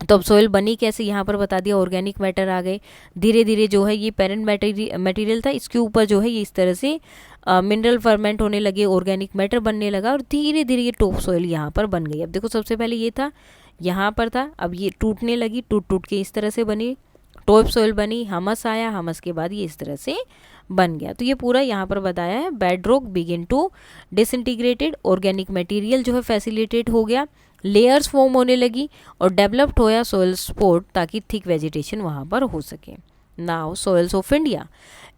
तो अब सोइल बनी कैसे, यहाँ पर बता दिया, ऑर्गेनिक मैटर आ गए। धीरे धीरे जो है ये पेरेंट मटेरियल था, इसके ऊपर जो है ये इस तरह से मिनरल फर्मेंट होने लगे, ऑर्गेनिक मैटर बनने लगा और धीरे धीरे ये टॉप सोइल यहाँ पर बन गई। अब देखो सबसे पहले ये था, यहाँ पर था, अब ये टूटने लगी, टूट टूट के इस तरह से बनी, टॉप सोइल बनी, हमस आया, हमस के बाद ये इस तरह से बन गया। तो ये पूरा यहाँ पर बताया है, bed rock begin to disintegrated, organic material जो है फैसिलिटेट हो गया, लेयर्स फॉर्म होने लगी और डेवलप्ड होया सोइल सपोर्ट ताकि थिक वेजिटेशन वहाँ पर हो सके। Now soils of India.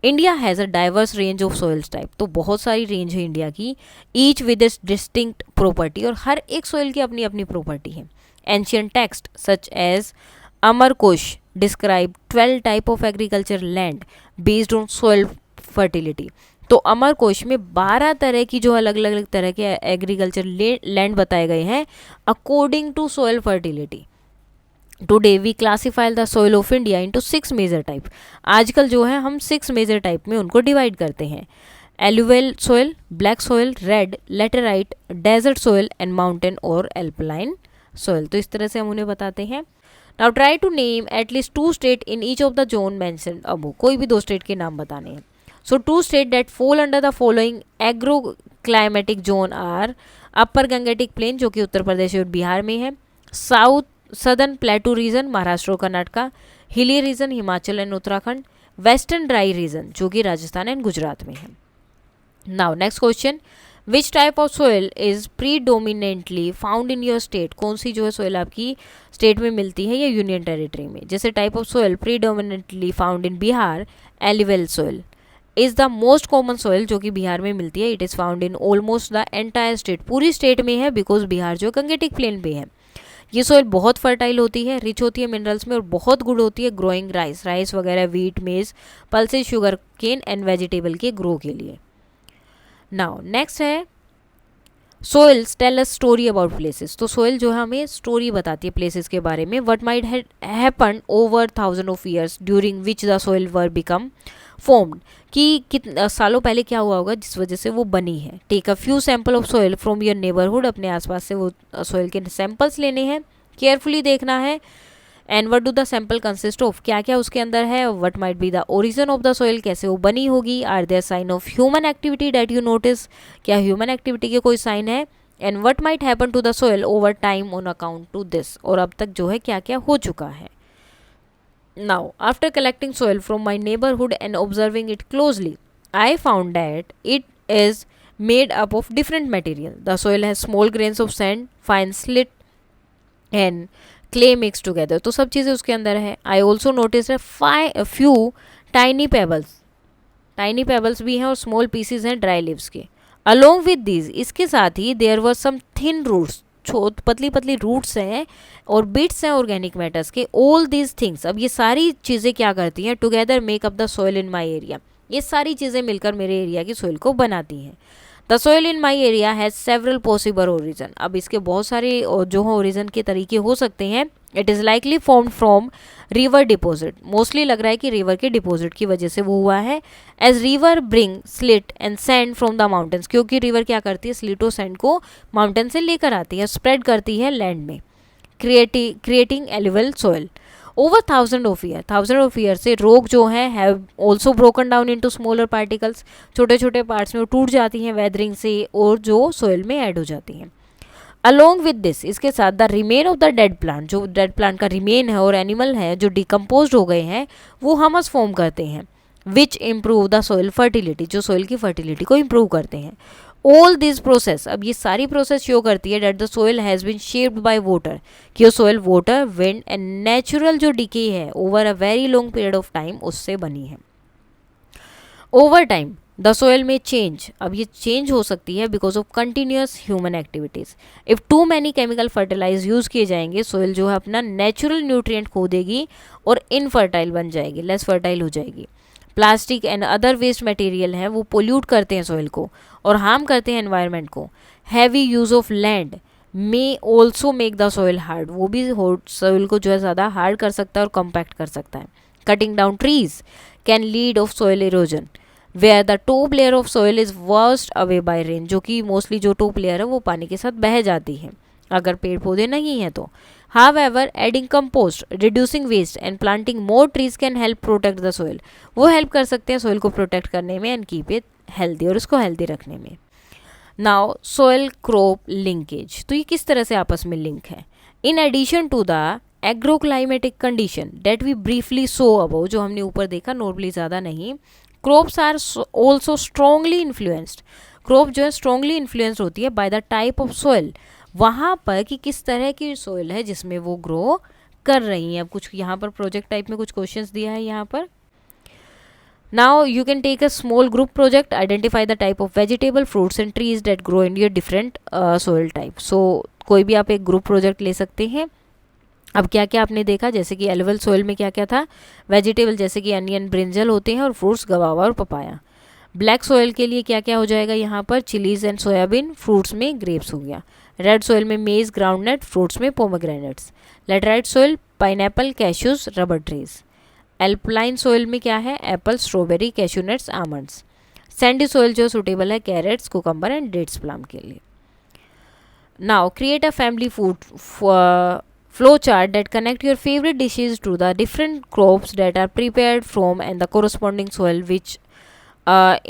India has a diverse range of soils type. तो बहुत सारी रेंज है इंडिया की, each with its distinct property, और हर एक सोइल की अपनी अपनी प्रॉपर्टी है। Ancient text such as Amarkosh describe 12 type of agriculture land based on soil fertility. तो अमरकोश में 12 तरह की जो अलग अलग तरह के एग्रीकल्चर लैंड बताए गए हैं according to soil fertility. Today we classify the soil of India into 6 major type. आजकल जो है हम 6 मेजर टाइप में उनको डिवाइड करते हैं। Alluvial soil, black soil, red, laterite, desert soil and mountain और एल्पलाइन सोइल। तो इस तरह से हम उन्हें बताते हैं। Now try to name at least 2 state in each of the zone mentioned above. कोई भी 2 स्टेट के नाम बताने हैं। So 2 states that fall under the following agroclimatic zone are upper Gangetic plain जो कि उत्तर प्रदेश और बिहार में है, south southern plateau region Maharashtra और Karnataka, hilly region Himachal and Uttarakhand, western dry region जो कि राजस्थान एंड गुजरात में है। Now next question, which type of soil is predominantly found in your state. कौन सी जो है सोइल आपकी स्टेट में मिलती है या यूनियन टेरिटरी में। जैसे type of soil predominantly found in Bihar, alluvial soil is the most common soil जो कि बिहार में मिलती है। It is found in almost the entire state, पूरी स्टेट में है, बिकॉज बिहार जो गंगेटिक प्लेन पे है। ये सोइल बहुत फर्टाइल होती है, रिच होती है मिनरल्स में और बहुत गुड होती है ग्रोइंग राइस वगैरह, wheat, maize, pulses, sugar cane and vegetable के ग्रो के लिए। नाउ नेक्स्ट है soils tell us story about places. तो सोइल जो है हमें स्टोरी बताती है प्लेसेस के बारे में। What might happen over 1000 of years during which the soil were become formed, कि कितने सालों पहले क्या हुआ होगा जिस वजह से वो बनी है। Take a few sample of soil from your neighbourhood, अपने आसपास से वो सोइल के सैंपल्स लेने हैं, केयरफुली देखना है। And what do the sample consist of, क्या क्या उसके अंदर है। What might be the origin of the soil, कैसे वो बनी होगी। Are there sign of human activity that you notice, क्या ह्यूमन एक्टिविटी के कोई साइन है। And what might happen to the soil over time on account to this, और अब तक जो है क्या क्या हो चुका है. Now after collecting soil from my neighbourhood and observing it closely, I found that it is made up of different material. The soil has small grains of sand, fine slit and clay mixed together. तो सब चीज़ें उसके अंदर है. I also noticed a few tiny pebbles. Tiny pebbles भी हैं और small pieces हैं dry leaves के. Along with these, इसके साथ ही there were some thin roots. पतली पतली रूट्स हैं और बिट्स हैं ऑर्गेनिक मैटर्स के. ऑल दीज थिंग्स, अब ये सारी चीज़ें क्या करती हैं, together make up the soil in my area. ये सारी चीज़ें मिलकर मेरे एरिया की सोइल को बनाती हैं. The soil in my area has several possible origin. अब इसके बहुत सारे जो है ओरिजन के तरीके हो सकते हैं. It is likely formed from river deposit. Mostly लग रहा है कि रिवर के डिपॉजिट की वजह से वो हुआ है. As river bring silt and sand from the mountains, क्योंकि रिवर क्या करती है, स्लिट और सैंड को माउंटेन से लेकर आती है, स्प्रेड करती है लैंड में, creating alluvial soil. Over thousand of year से रॉक जो है have also broken down into smaller particles. छोटे छोटे पार्ट्स में वो टूट जाती हैं वेदरिंग से और जो सोइल में ऐड हो जाती हैं. अलोंग विद दिस, इसके साथ the remain of the dead plant, जो डेड प्लांट का रिमेन है और एनिमल है जो डिकम्पोज हो गए हैं, वो हमस फॉर्म करते हैं, विच इम्प्रूव द सोइल फर्टिलिटी, जो सोइल की फर्टिलिटी को इम्प्रूव करते हैं. ऑल दिस प्रोसेस, अब ये सारी प्रोसेस शो करती है that the soil has been shaped by water, कि वो soil water, wind and natural जो डिके है over a very long period of time उससे बनी है. ओवर टाइम द सोइल में चेंज, अब ये चेंज हो सकती है because of continuous human activities. If too many chemical fertilize use किए जाएंगे, सोइल जो है अपना नेचुरल न्यूट्रिएंट खो देगी और इनफर्टाइल बन जाएगी, लेस फर्टाइल हो जाएगी. Plastic and other waste material हैं वो पोल्यूट करते हैं सोइल को और हार्म करते हैं एनवायरनमेंट को. Heavy use of land may also make the soil hard, वो भी सोइल को जो है ज़्यादा हार्ड कर सकता है और कम्पैक्ट कर सकता है. Cutting down trees can lead of soil erosion, where the top layer of soil is worst away by rain, जो कि मोस्टली जो टॉप लेयर है वो पानी के साथ बह जाती है अगर पेड़ पौधे नहीं हैं तो. However, adding compost, reducing waste and planting more trees can help protect the soil. वो हेल्प कर सकते हैं सोइल को प्रोटेक्ट करने में एंड कीप इट हेल्दी, और उसको हेल्दी रखने में. नाउ सोइल क्रॉप लिंकेज, तो ये किस तरह से आपस में लिंक है. In addition to the agroclimatic condition that we briefly saw above, जो हमने ऊपर देखा, नॉर्मली ज़्यादा नहीं, crops are also strongly influenced. Crop जो है स्ट्रॉन्गली इन्फ्लुएंस्ड होती है by the type of soil, वहाँ पर कि किस तरह की सोइल है जिसमें वो ग्रो कर रही हैं. अब कुछ यहाँ पर प्रोजेक्ट टाइप में कुछ क्वेश्चंस दिया है यहाँ पर. Now you can take a small group project, identify the type of vegetable, fruits and trees that grow in your different soil type. So कोई भी आप एक ग्रुप प्रोजेक्ट ले सकते हैं. अब क्या क्या आपने देखा, जैसे कि एलुवल सोइल में क्या क्या था, वेजिटेबल जैसे कि अनियन, ब्रिंजल होते हैं, और फ्रूट्स गवावा और पपाया. ब्लैक सोइल के लिए क्या क्या हो जाएगा यहाँ पर, चिलीज एंड सोयाबीन, फ्रूट्स में ग्रेप्स हो गया. रेड सोइल में मेज, ग्राउंडनट, फ्रूट्स में pomegranates. Laterite soil pineapple, cashews, rubber trees. Alpine soil में क्या है, apple, strawberry, cashew nuts, almonds. Sandy soil जो सुटेबल है carrots, cucumber and dates plum के लिए. Now create a family food flow chart that connect your favorite dishes to the different crops that are prepared from and the corresponding soil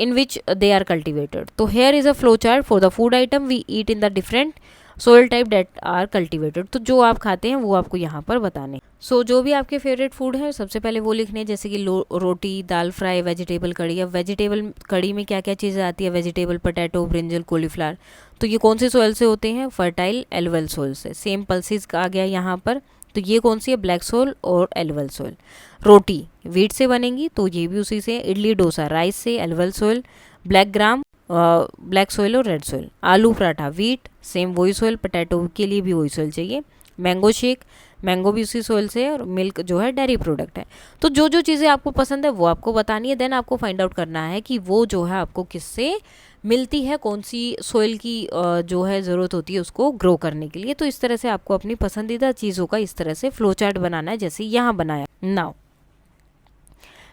in which they are cultivated. So here is a flow chart for the food item we eat in the different soil type that are cultivated. तो जो आप खाते हैं वो आपको यहाँ पर बताने. सो जो भी आपके फेवरेट फूड है सबसे पहले वो लिखने, जैसे कि रोटी, दाल फ्राई, वेजिटेबल कड़ी. अब वेजिटेबल कड़ी में क्या क्या चीज़ें आती है, वेजिटेबल, पोटैटो, ब्रिंजल, कॉलीफ्लावर. तो ये कौन से सोइल से होते हैं, फर्टाइल एलुवल सोइल से. सेम पल्सिस आ गया यहाँ पर, तो ये कौन सी है, ब्लैक सोइल और एलुवल सोइल. रोटी वीट से बनेंगी तो ये भी उसी से. इडली डोसा राइस से, alluvial soil. Black gram black soil और red soil. Aloo paratha wheat, same वही सोइल. पोटैटो के लिए भी वही सोइल चाहिए. मैंगो शेक, मैंगो भी उसी सोइल से है. और मिल्क जो है डेयरी प्रोडक्ट है. तो जो जो चीज़ें आपको पसंद है वो आपको बतानी है. देन आपको फाइंड आउट करना है कि वो जो है आपको किससे मिलती है, कौन सी सोइल की जो है ज़रूरत होती है उसको ग्रो करने के लिए. तो इस तरह से आपको अपनी पसंदीदा चीज़ों का इस तरह से फ्लो चार्ट बनाना है जैसे यहाँ बनाया. Now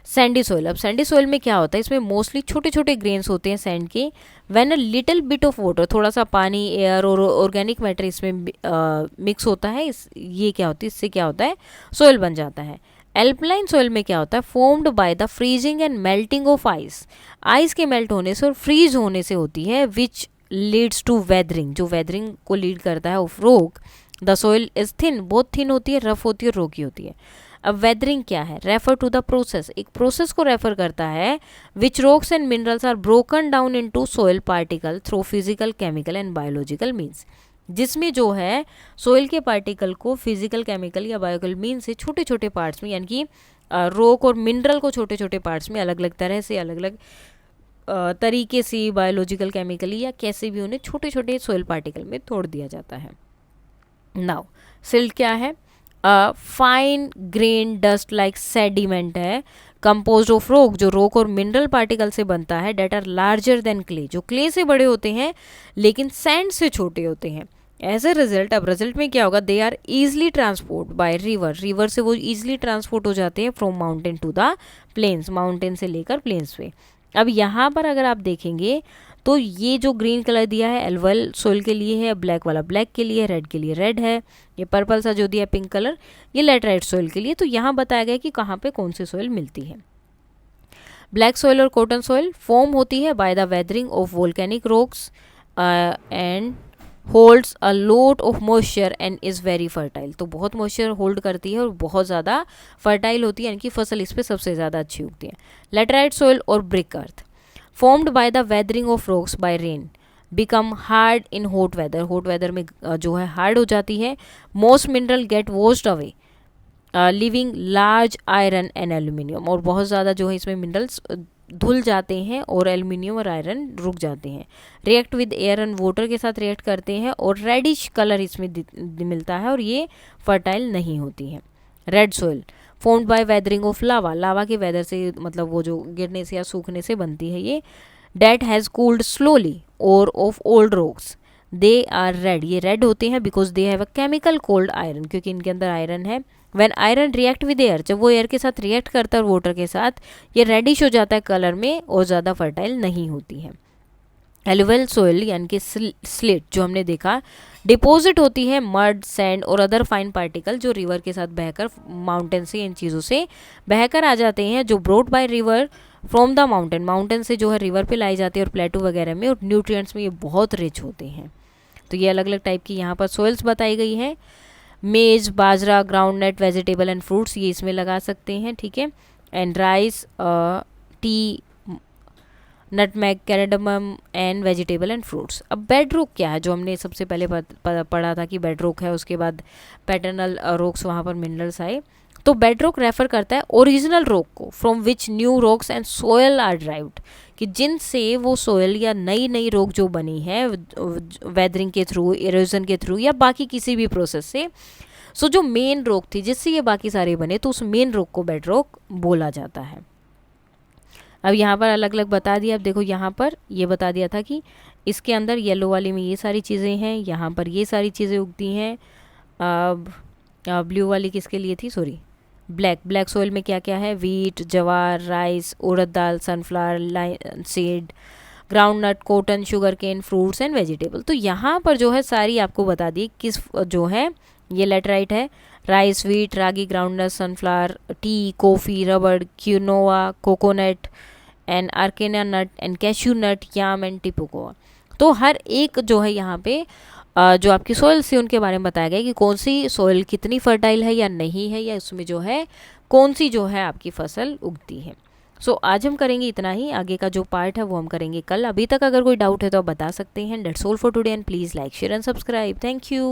Sandy soil. अब सैंडी सोइल में क्या होता है, इसमें मोस्टली छोटे छोटे ग्रेन्स होते हैं सैंड के. When a little bit of water, थोड़ा सा पानी, एयर और ऑर्गेनिक मैटर इसमें मिक्स होता है, ये क्या होती है, इससे क्या होता है, सोइल बन जाता है. एल्पलाइन सोइल में क्या होता है, formed by the freezing and melting of ice. Ice के मेल्ट होने से और फ्रीज होने से होती है, विच लीड्स टू वेदरिंग, जो वेदरिंग को लीड करता है of rock. The soil is thin, बहुत थिन होती है, रफ होती है, रोकी होती है। अब वेदरिंग क्या है? रेफर टू द प्रोसेस, एक प्रोसेस को रेफर करता है which rocks and minerals are broken down into soil particle through physical, chemical and biological means, जिसमें जो है सोइल के पार्टिकल को फिजिकल, केमिकल या बायोलॉजिकल मीन से छोटे छोटे पार्ट्स में, यानी कि रॉक और मिनरल को छोटे छोटे पार्ट्स में अलग अलग तरह से, अलग अलग तरीके से, बायोलॉजिकल, केमिकली या कैसे भी उन्हें छोटे छोटे सोइल पार्टिकल में तोड़ दिया जाता है। नाउ सिल्ट क्या है? Fine grain dust like sediment है, कंपोज ऑफ रॉक, जो रॉक और मिनरल पार्टिकल से बनता है, that are larger than clay, जो क्ले से बड़े होते हैं लेकिन सैंड से छोटे होते हैं। एज ए रिजल्ट, अब रिजल्ट में क्या होगा? They are easily transport by river, river से वो ईजिली ट्रांसपोर्ट हो जाते हैं from mountain to the plains, mountain से लेकर प्लेन्स पे। अब यहाँ पर अगर आप देखेंगे तो ये जो ग्रीन कलर दिया है एल्वल सोइल के लिए है, ब्लैक वाला ब्लैक के लिए, रेड के लिए रेड है, ये पर्पल सा जो दिया है पिंक कलर ये लैटराइट सोइल के लिए। तो यहाँ बताया गया कि कहाँ पे कौन सी सोइल मिलती है। ब्लैक सोइल और कॉटन सोइल फॉर्म होती है by the weathering of volcanic rocks and holds a lot of moisture and is very fertile, तो बहुत मॉइस्चर होल्ड करती है और बहुत ज़्यादा फर्टाइल होती है, यानी कि फसल इस पर सबसे ज़्यादा अच्छी उगती है। लैटराइट सोइल और brick earth formed by the weathering of rocks by rain become hard in hot weather, hot weather में जो है हार्ड हो जाती है। Most mineral get washed away living large iron and aluminium, और बहुत ज़्यादा जो है इसमें मिनरल्स धुल जाते हैं और एल्यूमिनियम और आयरन रुक जाते हैं। React with air and water के साथ रिएक्ट करते हैं और रेडिश कलर इसमें मिलता है और ये फर्टाइल नहीं होती है। Red soil formed by weathering of lava, lava के वेदर से मतलब वो जो गिरने से या सूखने से बनती है ये। डेट हैज़ कूल्ड स्लोली और of old rocks they are red, ये रेड होते हैं because they have a chemical called iron, क्योंकि इनके अंदर आयरन है। When iron react with air, जब वो एयर के साथ रिएक्ट करता है और वाटर के साथ, ये रेडिश हो जाता है कलर में और ज़्यादा फर्टाइल नहीं होती है। एलुवियल सोइल यानी कि स्लिट जो हमने देखा, डिपॉजिट होती है मड, सैंड और अदर फाइन पार्टिकल जो रिवर के साथ बहकर, माउंटेन से, इन चीज़ों से बहकर आ जाते हैं, जो brought by river from the mountain, mountain से जो है रिवर पे लाई जाती है और प्लेटू वगैरह में, और न्यूट्रिएंट्स में ये बहुत रिच होते हैं। तो ये अलग अलग टाइप की यहाँ पर सोइल्स बताई गई हैं। Maize, bajra, groundnut, vegetable and fruits ये इसमें लगा सकते हैं, ठीक है। And rice, tea, nutmeg, cardamom and vegetable and fruits. अब बेड रॉक क्या है, जो हमने सबसे पहले पढ़ा था कि बेड रॉक है, उसके बाद पैटर्नल रॉक्स वहाँ पर मिनरल्स आए। तो बेड रॉक रेफर करता है ओरिजिनल रॉक को from which new rocks and soil are derived, कि जिनसे वो सोयल या नई नई रॉक जो बनी है वेदरिंग के थ्रू, इरोजन के थ्रू या बाकी किसी भी प्रोसेस से, सो जो मेन रॉक थी जिससे ये बाकी सारे बने, तो उस मेन रॉक को बेड रॉक बोला जाता है। अब यहाँ पर अलग अलग बता दिया। अब देखो यहाँ पर ये बता दिया था कि इसके अंदर येलो वाले में ये सारी चीज़ें हैं, यहाँ पर ये सारी चीज़ें उगती हैं। अब ब्लू वाली किसके लिए थी, सॉरी ब्लैक, ब्लैक सोइल में क्या क्या है, wheat, jowar, rice, urad dal, sunflower seed, groundnut, cotton, sugarcane, fruits and vegetable. तो यहाँ पर जो है सारी आपको बता दी किस जो है ये लेटराइट है, rice, wheat, ragi, groundnut, sunflower, tea, coffee, rubber, quinoa, coconut and areca nut and cashew nut, yam and tapioca. तो हर एक जो है यहाँ पे जो आपकी सोइल से उनके बारे में बताया गया कि कौन सी सोइल कितनी फर्टाइल है या नहीं है, या उसमें जो है कौन सी जो है आपकी फसल उगती है। सो आज हम करेंगे इतना ही, आगे का जो पार्ट है वो हम करेंगे कल। अभी तक अगर कोई डाउट है तो आप बता सकते हैं। That's all for today and please like, share and subscribe. Thank you.